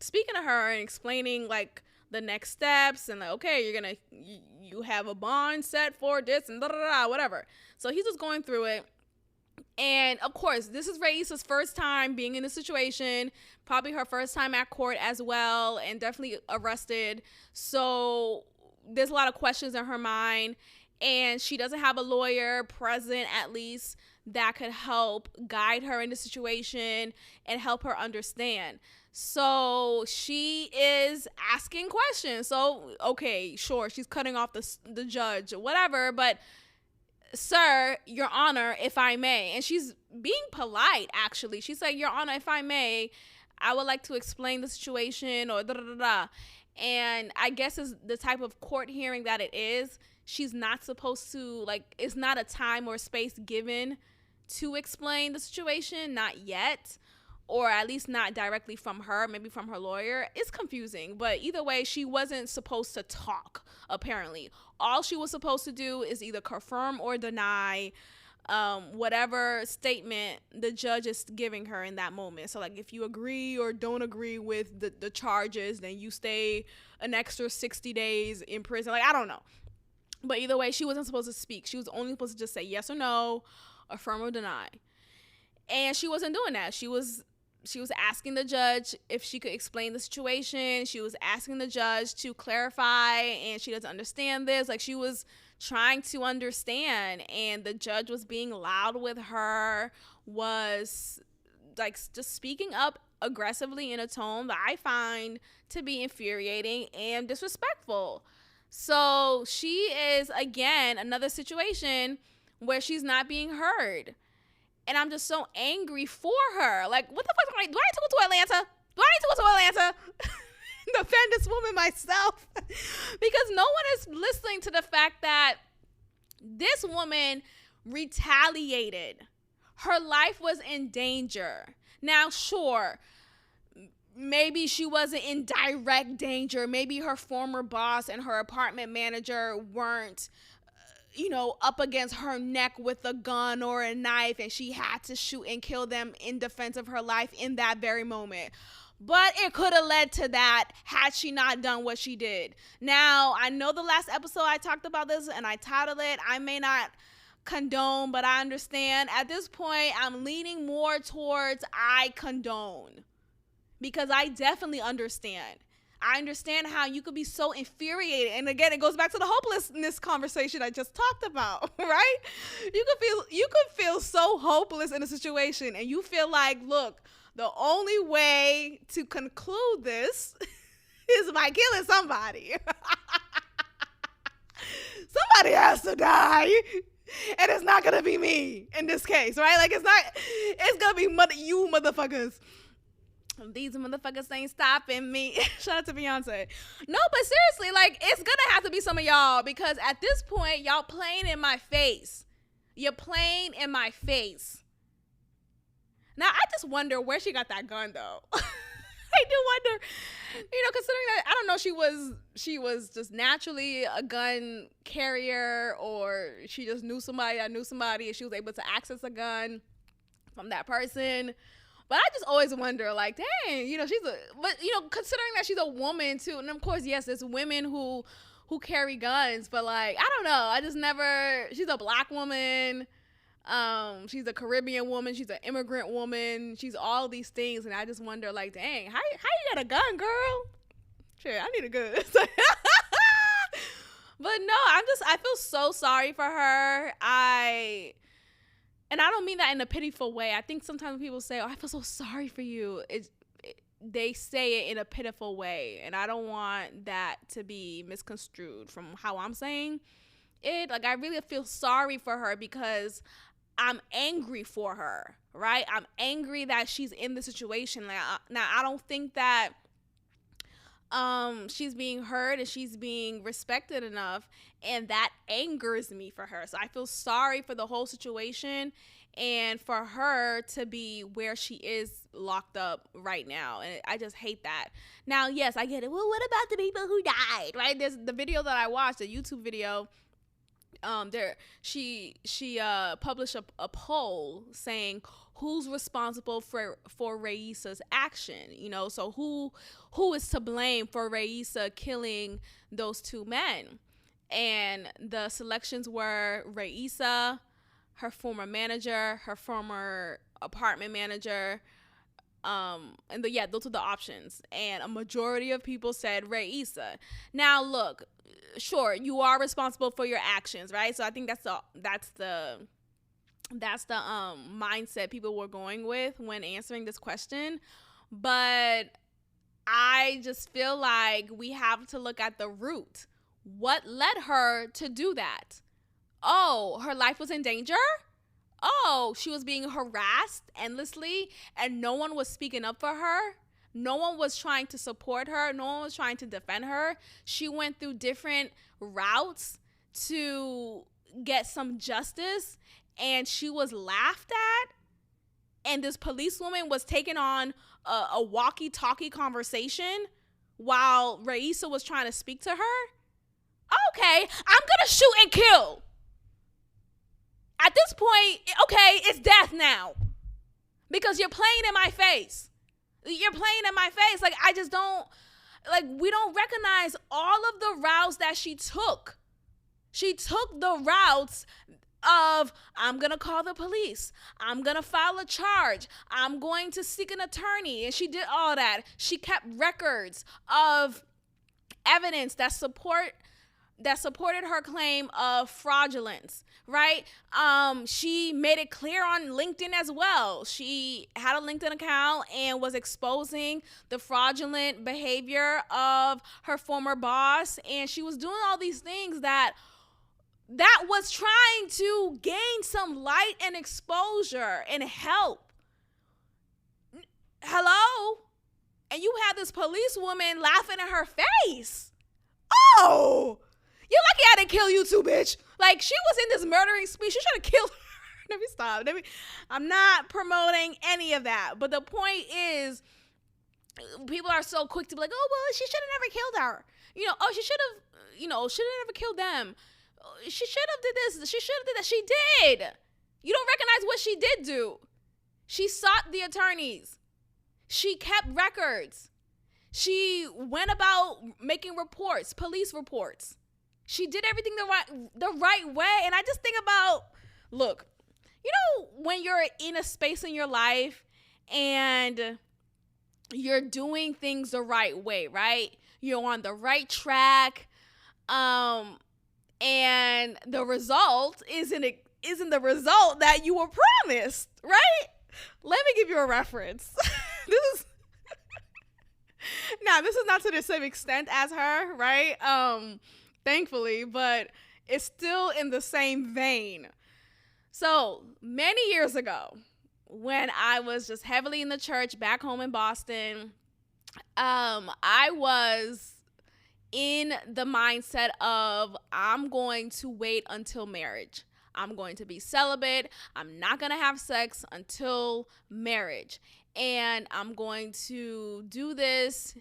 speaking to her and explaining like the next steps, and like, okay, you have a bond set for this and whatever. So he's just going through it. And of course, this is Raissa's first time being in a situation, probably her first time at court as well, and definitely arrested. So there's a lot of questions in her mind, and she doesn't have a lawyer present, at least, that could help guide her in the situation and help her understand. So she is asking questions. So, okay, sure, she's cutting off the judge, whatever, but sir, your honor, if I may. And she's being polite, actually. She said, your honor, if I may, I would like to explain the situation, or da-da-da-da. And I guess it's the type of court hearing that it is. She's not supposed to, like, it's not a time or space given to explain the situation, not yet, or at least not directly from her, maybe from her lawyer. It's confusing, but either way, she wasn't supposed to talk, apparently. All she was supposed to do is either confirm or deny whatever statement the judge is giving her in that moment. So, like, if you agree or don't agree with the charges, then you stay an extra 60 days in prison. Like, I don't know. But either way, she wasn't supposed to speak. She was only supposed to just say yes or no, affirm or deny. And she wasn't doing that. She was asking the judge if she could explain the situation. She was asking the judge to clarify, and she doesn't understand this. Like, she was trying to understand, and the judge was being loud with her, was like just speaking up aggressively in a tone that I find to be infuriating and disrespectful. So she is, again, another situation where she's not being heard. And I'm just so angry for her. Like, what the fuck? Do I need to go to Atlanta? Defend this woman myself? Because no one is listening to the fact that this woman retaliated. Her life was in danger. Now, sure, maybe she wasn't in direct danger. Maybe her former boss and her apartment manager weren't, up against her neck with a gun or a knife, and she had to shoot and kill them in defense of her life in that very moment. But it could have led to that had she not done what she did. Now, I know the last episode I talked about this and I titled it, I may not condone, but I understand. At this point, I'm leaning more towards I condone. because I definitely understand. I understand how you could be so infuriated. And again, it goes back to the hopelessness conversation I just talked about, right? You could feel so hopeless in a situation, and you feel like, look, the only way to conclude this is by killing somebody. Somebody has to die. And it's not gonna be me in this case, right? Like, it's gonna be you motherfuckers. These motherfuckers ain't stopping me. Shout out to Beyonce. No, but seriously, like, it's gonna have to be some of y'all, because at this point, y'all playing in my face. You're playing in my face. Now, I just wonder where she got that gun, though. I do wonder, considering that, I don't know, she was just naturally a gun carrier, or she just knew somebody that knew somebody, and she was able to access a gun from that person. But I just always wonder, like, dang, considering that she's a woman too, and of course, yes, there's women who carry guns, but like, I don't know, she's a black woman, she's a Caribbean woman, she's an immigrant woman, she's all these things, and I just wonder, like, dang, how you got a gun, girl? Shit, I need a gun. But no, I feel so sorry for her. And I don't mean that in a pitiful way. I think sometimes people say, oh, I feel so sorry for you. They say it in a pitiful way. And I don't want that to be misconstrued from how I'm saying it. Like, I really feel sorry for her because I'm angry for her, right? I'm angry that she's in the situation. Like, now, I don't think that she's being heard and she's being respected enough, and that angers me for her. So I feel sorry for the whole situation and for her to be where she is locked up right now, and I just hate that. Now, yes, I get it. Well, what about the people who died, right? There's the video that I watched, the YouTube video. She published a poll saying who's responsible for Raisa's action, so who is to blame for Raisa killing those two men. And the selections were Raisa, her former manager, her former apartment manager, and those are the options. And a majority of people said Raisa. Now, look, sure, you are responsible for your actions, right? So I think that's the mindset people were going with when answering this question. But I just feel like we have to look at the root. What led her to do that? Oh, her life was in danger? Oh, she was being harassed endlessly and no one was speaking up for her? No one was trying to support her. No one was trying to defend her. She went through different routes to get some justice, and she was laughed at. And this policewoman was taking on a walkie-talkie conversation while Raisa was trying to speak to her. Okay, I'm gonna shoot and kill. At this point, okay, it's death now. Because you're playing in my face. You're playing in my face. Like, I just don't, like, we don't recognize all of the routes that she took. She took the routes of, I'm going to call the police. I'm going to file a charge. I'm going to seek an attorney. And she did all that. She kept records of evidence that supported her claim of fraudulence, right? She made it clear on LinkedIn as well. She had a LinkedIn account and was exposing the fraudulent behavior of her former boss. And she was doing all these things that was trying to gain some light and exposure and help. Hello? And you had this policewoman laughing in her face. Oh! You're lucky I didn't kill you too, bitch. Like, she was in this murdering spree. She should have killed her. Let me stop. I'm not promoting any of that. But the point is, people are so quick to be like, oh, well, she should have never killed her. She should have never killed them. She should have did this. She should have did that. She did. You don't recognize what she did do. She sought the attorneys. She kept records. She went about making reports, police reports. She did everything the right way. And I just think about, look, when you're in a space in your life and you're doing things the right way, right? You're on the right track. And the result isn't the result that you were promised, right? Let me give you a reference. this is Now, this is not to the same extent as her, right? Thankfully, but it's still in the same vein. So, many years ago, when I was just heavily in the church back home in Boston, I was in the mindset of I'm going to wait until marriage. I'm going to be celibate. I'm not going to have sex until marriage. And I'm going to do this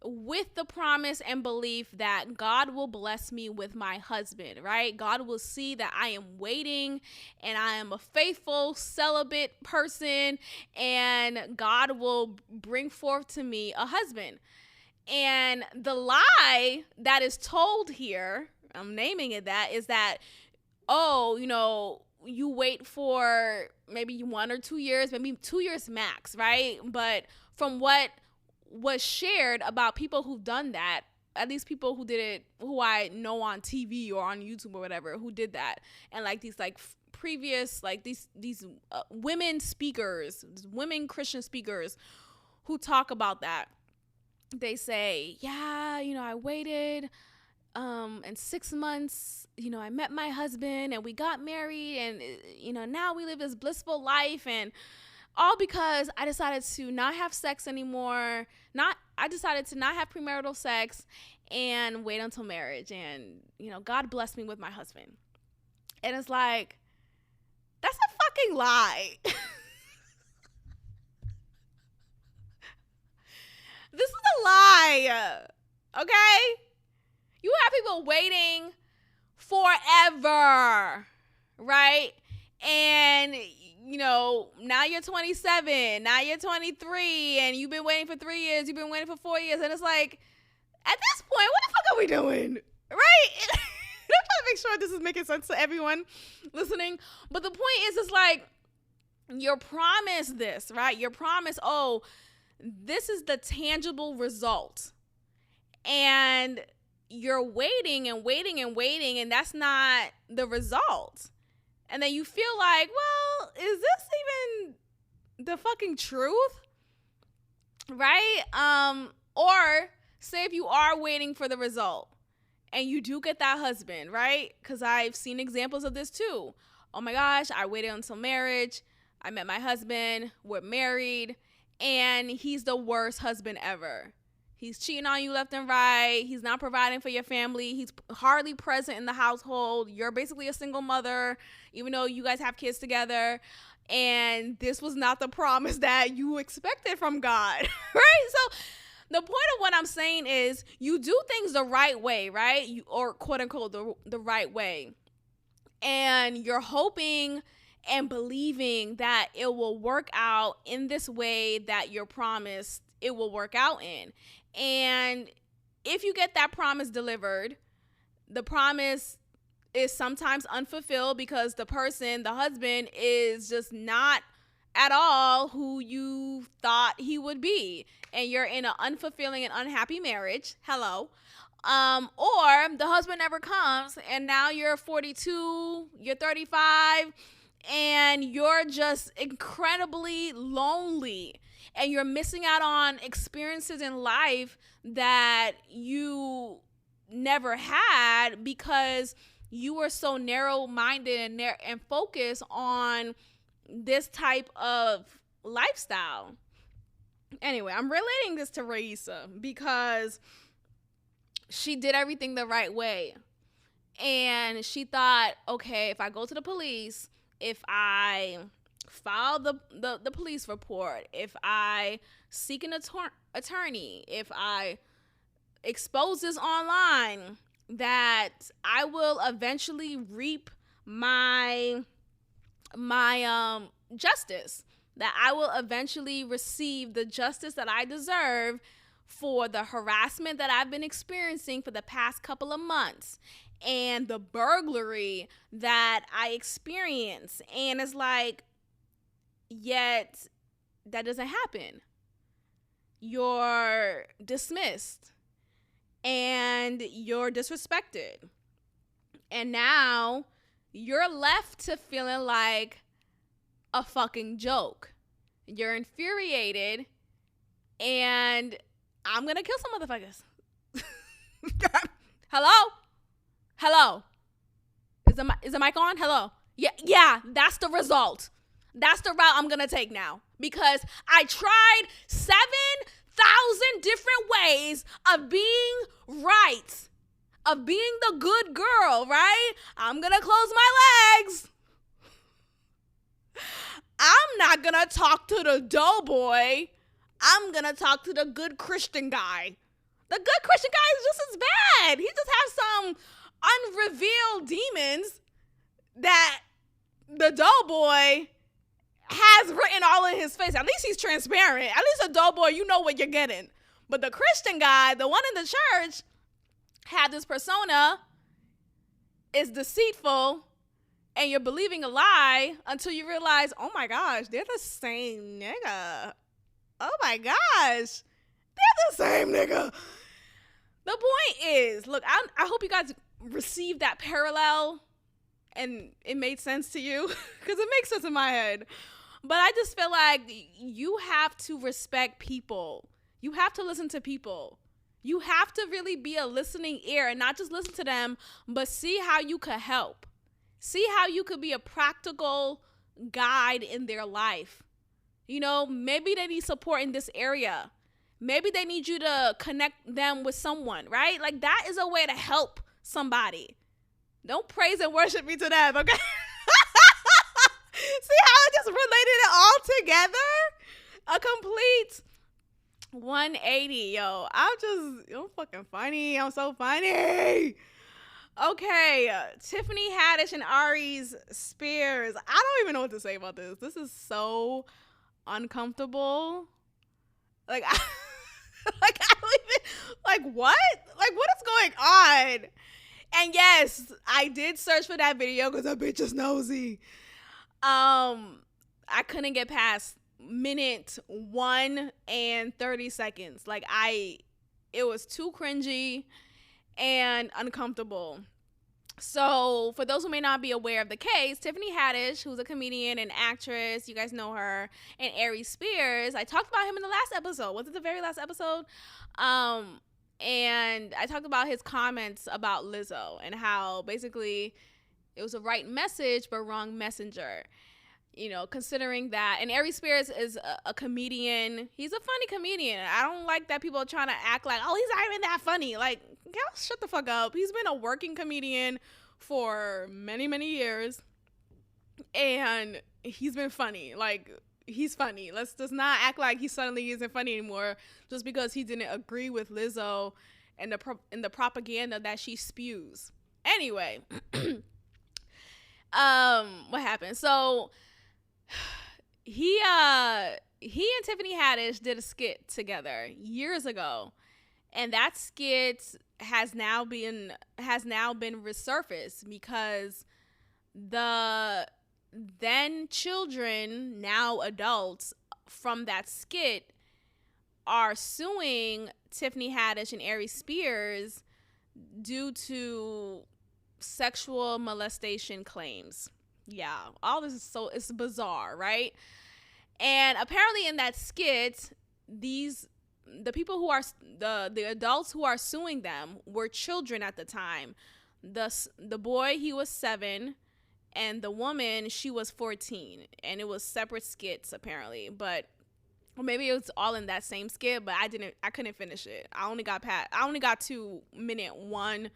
with the promise and belief that God will bless me with my husband, right? God will see that I am waiting and I am a faithful celibate person, and God will bring forth to me a husband. And the lie that is told here, I'm naming it that, is that, oh, you wait for maybe 1 or 2 years, maybe 2 years max, right? But from what was shared about people who've done that, at least people who did it, who I know on TV or on YouTube or whatever, who did that, and like these like previous like these women speakers, women Christian speakers who talk about that, they say, yeah, I waited and 6 months, I met my husband and we got married, and now we live this blissful life, and all because I decided to not have sex anymore. I decided to not have premarital sex and wait until marriage. And, God blessed me with my husband. And it's like, that's a fucking lie. This is a lie. Okay? You have people waiting forever, right? And now you're 27, now you're 23, and you've been waiting for 3 years, you've been waiting for 4 years, and it's like, at this point, what the fuck are we doing, right? I'm trying to make sure this is making sense to everyone listening, but the point is, it's like, you're promised this, right? You're promised, oh, this is the tangible result, and you're waiting and waiting and waiting, and that's not the result. And then you feel like, well, is this even the fucking truth? Right? Or say if you are waiting for the result and you do get that husband, right? Because I've seen examples of this too. Oh my gosh, I waited until marriage. I met my husband. We're married. And he's the worst husband ever. He's cheating on you left and right. He's not providing for your family. He's hardly present in the household. You're basically a single mother, even though you guys have kids together. And this was not the promise that you expected from God, right? So the point of what I'm saying is, you do things the right way, right? Or quote unquote the right way. And you're hoping and believing that it will work out in this way that you're promised it will work out in. And if you get that promise delivered, the promise is sometimes unfulfilled because the person, the husband, is just not at all who you thought he would be. And you're in an unfulfilling and unhappy marriage. Hello. Or the husband never comes, and now you're 42, you're 35, and you're just incredibly lonely. And you're missing out on experiences in life that you never had because you were so narrow-minded and focused on this type of lifestyle. Anyway, I'm relating this to Raisa because she did everything the right way. And she thought, okay, if I go to the police, if I file the police report, if I seek an attorney, if I expose this online, that I will eventually reap my justice, that I will eventually receive the justice that I deserve for the harassment that I've been experiencing for the past couple of months and the burglary that I experienced. And it's like, yet that doesn't happen. you're dismissed and you're disrespected. And now you're left to feeling like a fucking joke. You're infuriated, and I'm gonna kill some motherfuckers. Hello? Hello? Is the mic on? Hello? Yeah, that's the result. That's the route I'm gonna take now. Because I tried 7,000 different ways of being right. Of being the good girl, right? I'm gonna close my legs. I'm not gonna talk to the doughboy. I'm gonna talk to the good Christian guy. The good Christian guy is just as bad. He just has some unrevealed demons that the doughboy has written all in his face. At least he's transparent. At least a doughboy, you know what you're getting. But the Christian guy, the one in the church, had this persona, is deceitful, and you're believing a lie until you realize, oh my gosh, they're the same nigga. Oh my gosh, they're the same nigga. The point is, look, I hope you guys received that parallel and it made sense to you, because it makes sense in my head. But I just feel like you have to respect people. You have to listen to people. You have to really be a listening ear and not just listen to them, but see how you could help. See how you could be a practical guide in their life. You know, maybe they need support in this area. Maybe they need you to connect them with someone, right? Like, that is a way to help somebody. Don't praise and worship me to them, okay? See how I just related it all together? A complete 180, yo. I'm fucking funny. I'm so funny. Okay, Tiffany Haddish and Aries Spears. I don't even know what to say about this. This is so uncomfortable. Like, I don't even, like, what? Like, what is going on? And yes, I did search for that video because that bitch is nosy. I couldn't get past minute 1 and 30 seconds. Like, it was too cringy and uncomfortable. So for those who may not be aware of the case, Tiffany Haddish, who's a comedian and actress, you guys know her, and Aries Spears, I talked about him in the last episode. Was it the very last episode? And I talked about his comments about Lizzo and how basically it was a right message but wrong messenger. You know, considering that, and Aries Spears is a comedian. He's a funny comedian. I don't like that people are trying to act like, oh, he's not even that funny. Like, y'all shut the fuck up. He's been a working comedian for many, many years, and he's been funny. Like, he's funny. Let's just not act like he suddenly isn't funny anymore just because he didn't agree with Lizzo and the propaganda that she spews. Anyway, what happened? So he and Tiffany Haddish did a skit together years ago, and that skit has now been resurfaced because the then children, now adults, from that skit are suing Tiffany Haddish and Aries Spears due to sexual molestation claims. Yeah, all this is it's bizarre, right? And apparently in that skit, the people who are the adults who are suing them were children at the time. The boy, he was 7, and the woman, she was 14, and it was separate skits apparently, but or maybe it was all in that same skit, but I couldn't finish it. I only got to minute 1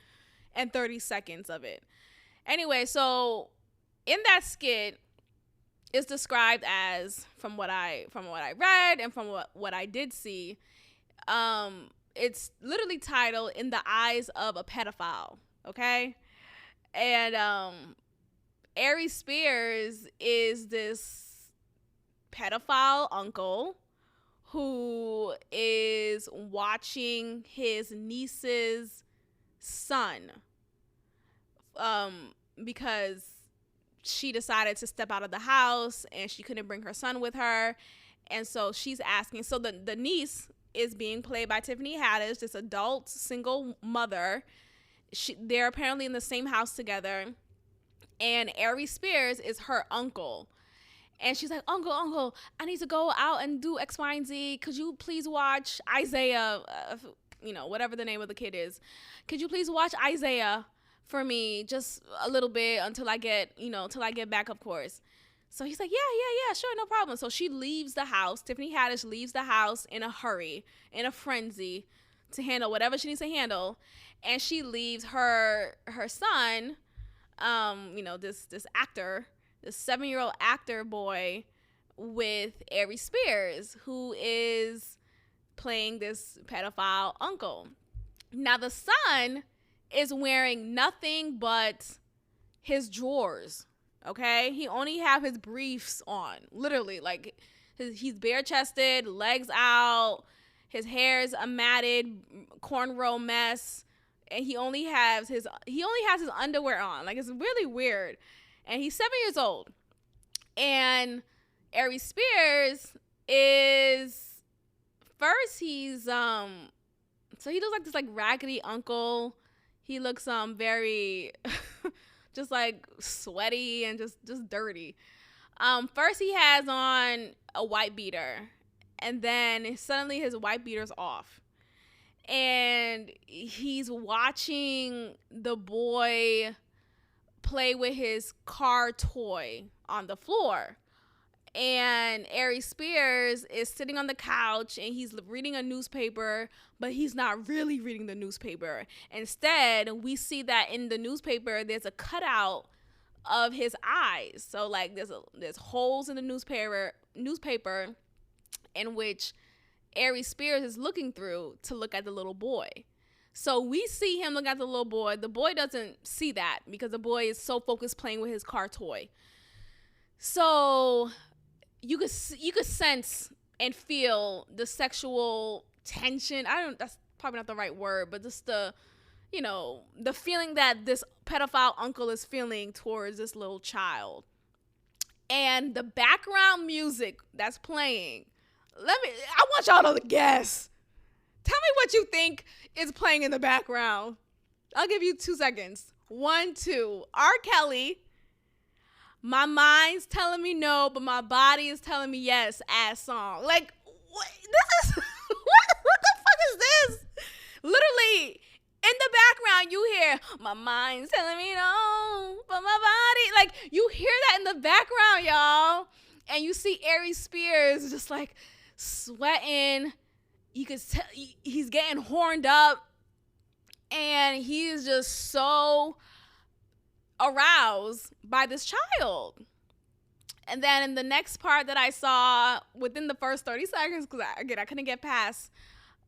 and 30 seconds of it. Anyway, so in that skit, it's described as, from what I read and from what I did see, it's literally titled "In the Eyes of a Pedophile." Okay, and Aries Spears is this pedophile uncle who is watching his niece's son, because she decided to step out of the house and she couldn't bring her son with her. And so she's asking, so the niece is being played by Tiffany Haddish, this adult single mother. They're apparently in the same house together, and Aries Spears is her uncle. And she's like, uncle, I need to go out and do X, Y, and Z. Could you please watch Isaiah, whatever the name of the kid is. Could you please watch Isaiah for me just a little bit until I get back, of course. So he's like, yeah, sure, no problem. So she leaves the house. Tiffany Haddish leaves the house in a hurry, in a frenzy, to handle whatever she needs to handle. And she leaves her son, this actor, this 7-year-old actor boy, with Aries Spears, who is playing this pedophile uncle. Now the son is wearing nothing but his drawers. Okay, he only have his briefs on, literally, like he's bare chested, legs out, his hair is a matted cornrow mess, and he only has his underwear on. Like, it's really weird. And he's 7 years old. And Aries Spears is, first he's so he looks like this like raggedy uncle. He looks very just like sweaty and just dirty. First he has on a white beater, and then suddenly his white beater's off. And he's watching the boy play with his car toy on the floor. And Aries Spears is sitting on the couch and he's reading a newspaper, but he's not really reading the newspaper. Instead, we see that in the newspaper, there's a cutout of his eyes. So like there's holes in the newspaper in which Aries Spears is looking through to look at the little boy. So we see him look at the little boy. The boy doesn't see that because the boy is so focused playing with his car toy. So you could sense and feel the sexual tension. That's probably not the right word, but just the feeling that this pedophile uncle is feeling towards this little child. And the background music that's playing, I want y'all to guess. Tell me what you think is playing in the background. I'll give you 2 seconds. 1, 2. R. Kelly. My mind's telling me no, but my body is telling me yes. Ass song. Like, what? This is what the fuck is this? Literally, in the background, you hear my mind's telling me no, but my body. Like, you hear that in the background, y'all, and you see Aries Spears just like sweating. You could tell he's getting horned up, and he's just so aroused by this child. And then in the next part that I saw, within the first 30 seconds, because I couldn't get past,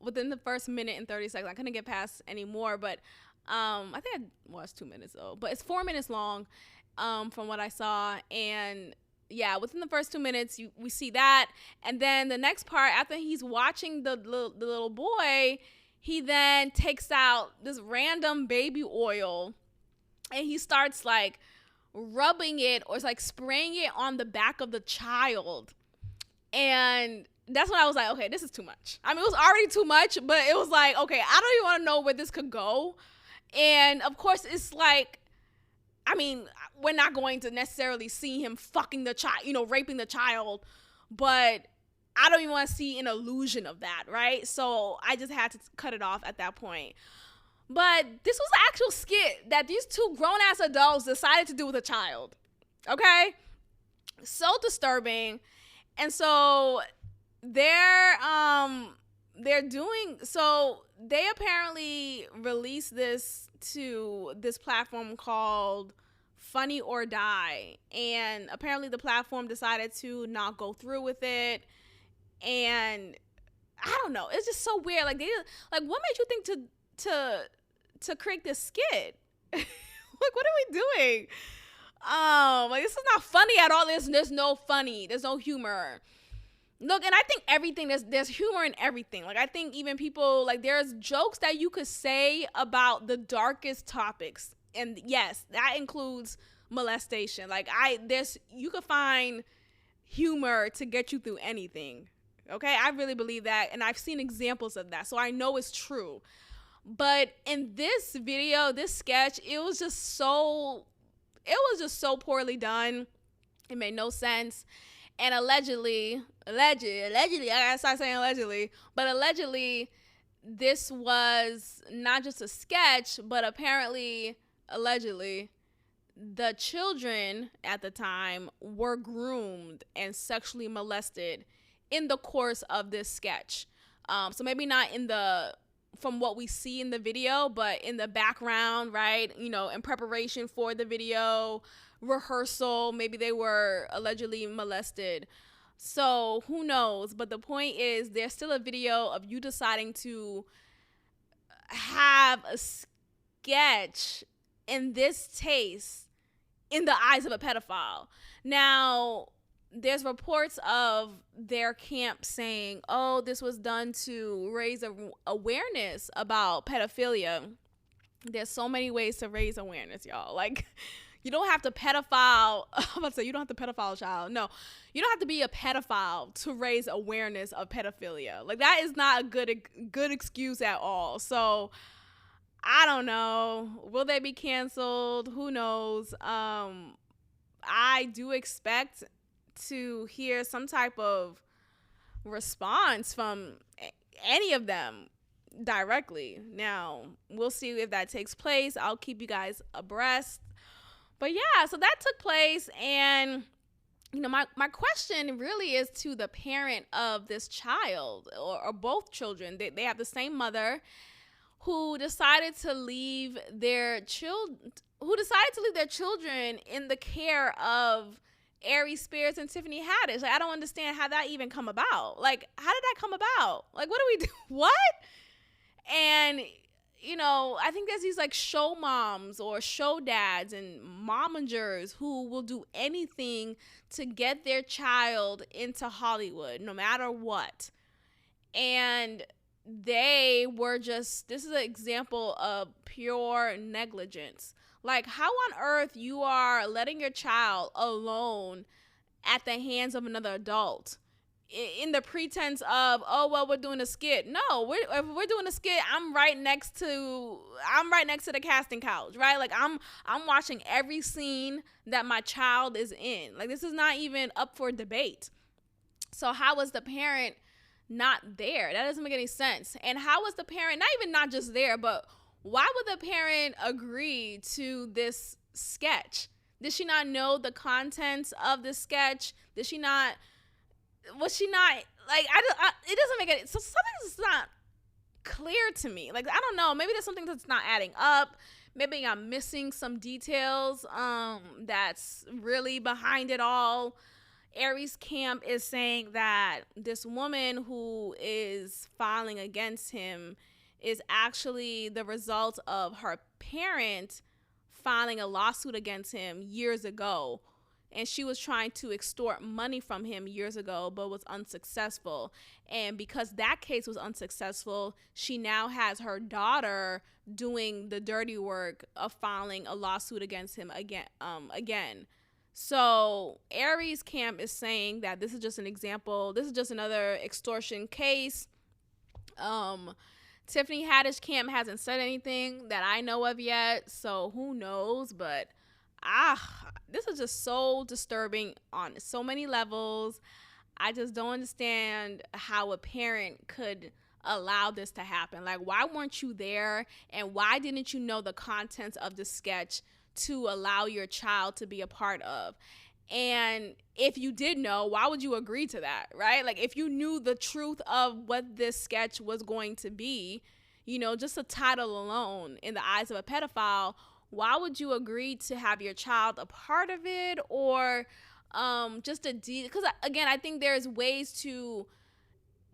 within the first minute and 30 seconds, I couldn't get past anymore, but I think it's 2 minutes though, but it's 4 minutes long from what I saw. And yeah, within the first 2 minutes, we see that. And then the next part, after he's watching the little boy, he then takes out this random baby oil and he starts like rubbing it or like spraying it on the back of the child. And that's when I was like, okay, this is too much. I mean, it was already too much, but it was like, okay, I don't even want to know where this could go. And of course, it's like, I mean, we're not going to necessarily see him fucking the child, raping the child, but I don't even want to see an illusion of that, right? So I just had to cut it off at that point. But this was an actual skit that these two grown-ass adults decided to do with a child, okay? So disturbing. And so they apparently released this to this platform called Funny or Die, and apparently the platform decided to not go through with it. And I don't know, it's just so weird. Like, what made you think to create this skit? Like, what are we doing? Like, this is not funny at all. There's no funny, there's no humor. Look, and I think everything, there's humor in everything. Like, I think even people, like, there's jokes that you could say about the darkest topics. And yes, that includes molestation. Like, you could find humor to get you through anything. Okay, I really believe that, and I've seen examples of that, so I know it's true. But in this video, this sketch, it was just so poorly done. It made no sense. And allegedly, I gotta start saying allegedly, but allegedly, this was not just a sketch, but apparently, allegedly, the children at the time were groomed and sexually molested in the course of this sketch. So maybe not from what we see in the video, but in the background, right? You know, in preparation for the video, rehearsal, maybe they were allegedly molested. So who knows? But the point is, there's still a video of you deciding to have a sketch in this taste in the eyes of a pedophile. Now, there's reports of their camp saying, oh, this was done to raise awareness about pedophilia. There's so many ways to raise awareness, y'all. Like, you don't have to pedophile. I'm about to say, you don't have to pedophile a child. No, you don't have to be a pedophile to raise awareness of pedophilia. Like, that is not a good excuse at all. So, I don't know. Will they be canceled? Who knows? I do expect to hear some type of response from any of them directly. Now, we'll see if that takes place. I'll keep you guys abreast. But yeah, so that took place, and you know, my question really is to the parent of this child, or both children. They have the same mother who decided to leave their children in the care of Aries Spears and Tiffany Haddish. Like, I don't understand how that even come about. Like, how did that come about? Like, what do we do? What? And, you know, I think there's these like show moms or show dads and momagers who will do anything to get their child into Hollywood, no matter what. And they were just, this is an example of pure negligence. Like, how on earth you are letting your child alone at the hands of another adult in the pretense of, oh, well, we're doing a skit. No, if we're doing a skit, I'm right next to the casting couch, right? Like, I'm watching every scene that my child is in. Like, this is not even up for debate. So how was the parent not there? That doesn't make any sense. And how was the parent not just there, but why would the parent agree to this sketch? Did she not know the contents of the sketch? Was she not, like, it doesn't make it, so something's not clear to me. Like, I don't know, maybe there's something that's not adding up. Maybe I'm missing some details that's really behind it all. Aries camp is saying that this woman who is filing against him is actually the result of her parent filing a lawsuit against him years ago. And she was trying to extort money from him years ago, but was unsuccessful. And because that case was unsuccessful, she now has her daughter doing the dirty work of filing a lawsuit against him again. So Aries camp is saying that this is just an example. This is just another extortion case. Tiffany Haddish camp hasn't said anything that I know of yet, so who knows? But this is just so disturbing on so many levels. I just don't understand how a parent could allow this to happen. Like, why weren't you there, and why didn't you know the contents of the sketch to allow your child to be a part of? And if you did know, why would you agree to that, right? Like, if you knew the truth of what this sketch was going to be, you know, just the title alone in the eyes of a pedophile, why would you agree to have your child a part of it? Or just because again, I think there's ways to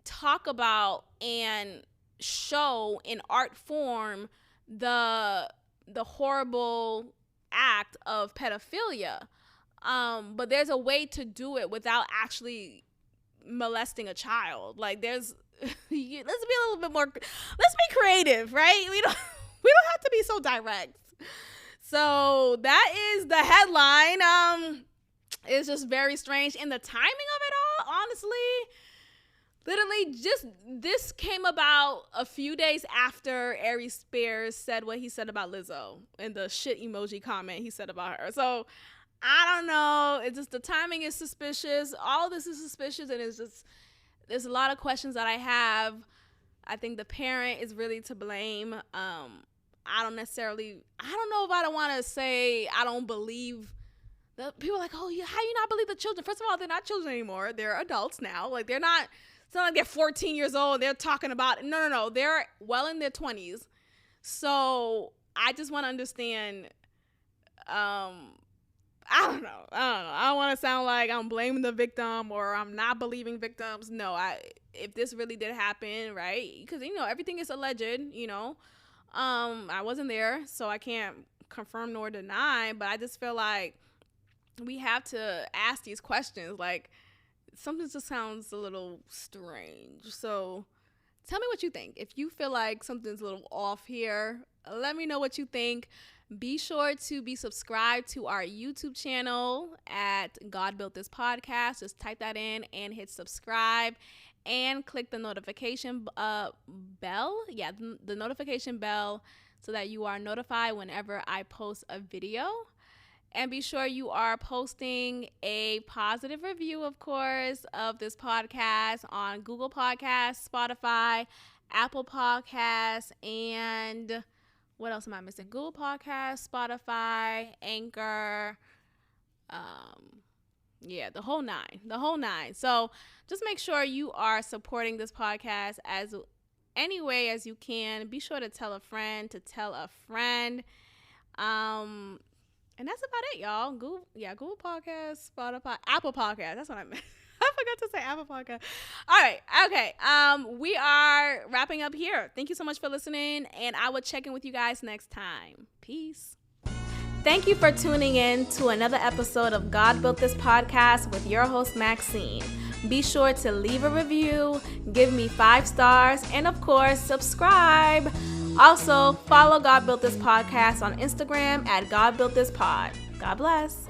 talk about and show in art form the horrible act of pedophilia. But there's a way to do it without actually molesting a child. Like, let's be a little bit more, let's be creative, right? We don't have to be so direct. So that is the headline. It's just very strange. And the timing of it all, honestly, Literally, just this came about a few days after Aries Spears said what he said about Lizzo and the shit emoji comment he said about her. So I don't know. It's just the timing is suspicious. All this is suspicious, and it's just there's a lot of questions that I have. I think the parent is really to blame. I don't know if I don't want to say I don't believe. The people are like, oh, yeah, how you not believe the children? First of all, they're not children anymore. They're adults now. Like, they're not. It's not like they're 14 years old. They're talking about it. No. They're well in their 20s. So I just want to understand. I don't know. I don't want to sound like I'm blaming the victim or I'm not believing victims. No, if this really did happen, right? Because, everything is alleged, I wasn't there, so I can't confirm nor deny, but I just feel like we have to ask these questions. Like, something just sounds a little strange. So tell me what you think. If you feel like something's a little off here, let me know what you think. Be sure to be subscribed to our YouTube channel at God Built This Podcast. Just type that in and hit subscribe and click the notification bell. Yeah, the notification bell so that you are notified whenever I post a video. And be sure you are posting a positive review, of course, of this podcast on Google Podcasts, Spotify, Apple Podcasts, and what else am I missing? Google Podcasts, Spotify, Anchor, the whole nine. So just make sure you are supporting this podcast as any way as you can. Be sure to tell a friend to tell a friend. And that's about it, y'all. Google Podcasts, Spotify, Apple Podcasts. That's what I meant. I forgot to say Apple Podcast. All right. Okay. We are wrapping up here. Thank you so much for listening, and I will check in with you guys next time. Peace. Thank you for tuning in to another episode of God Built This Podcast with your host, Maxine. Be sure to leave a review, give me 5 stars, and of course, subscribe. Also, follow God Built This Podcast on Instagram at God Built This Pod. God bless.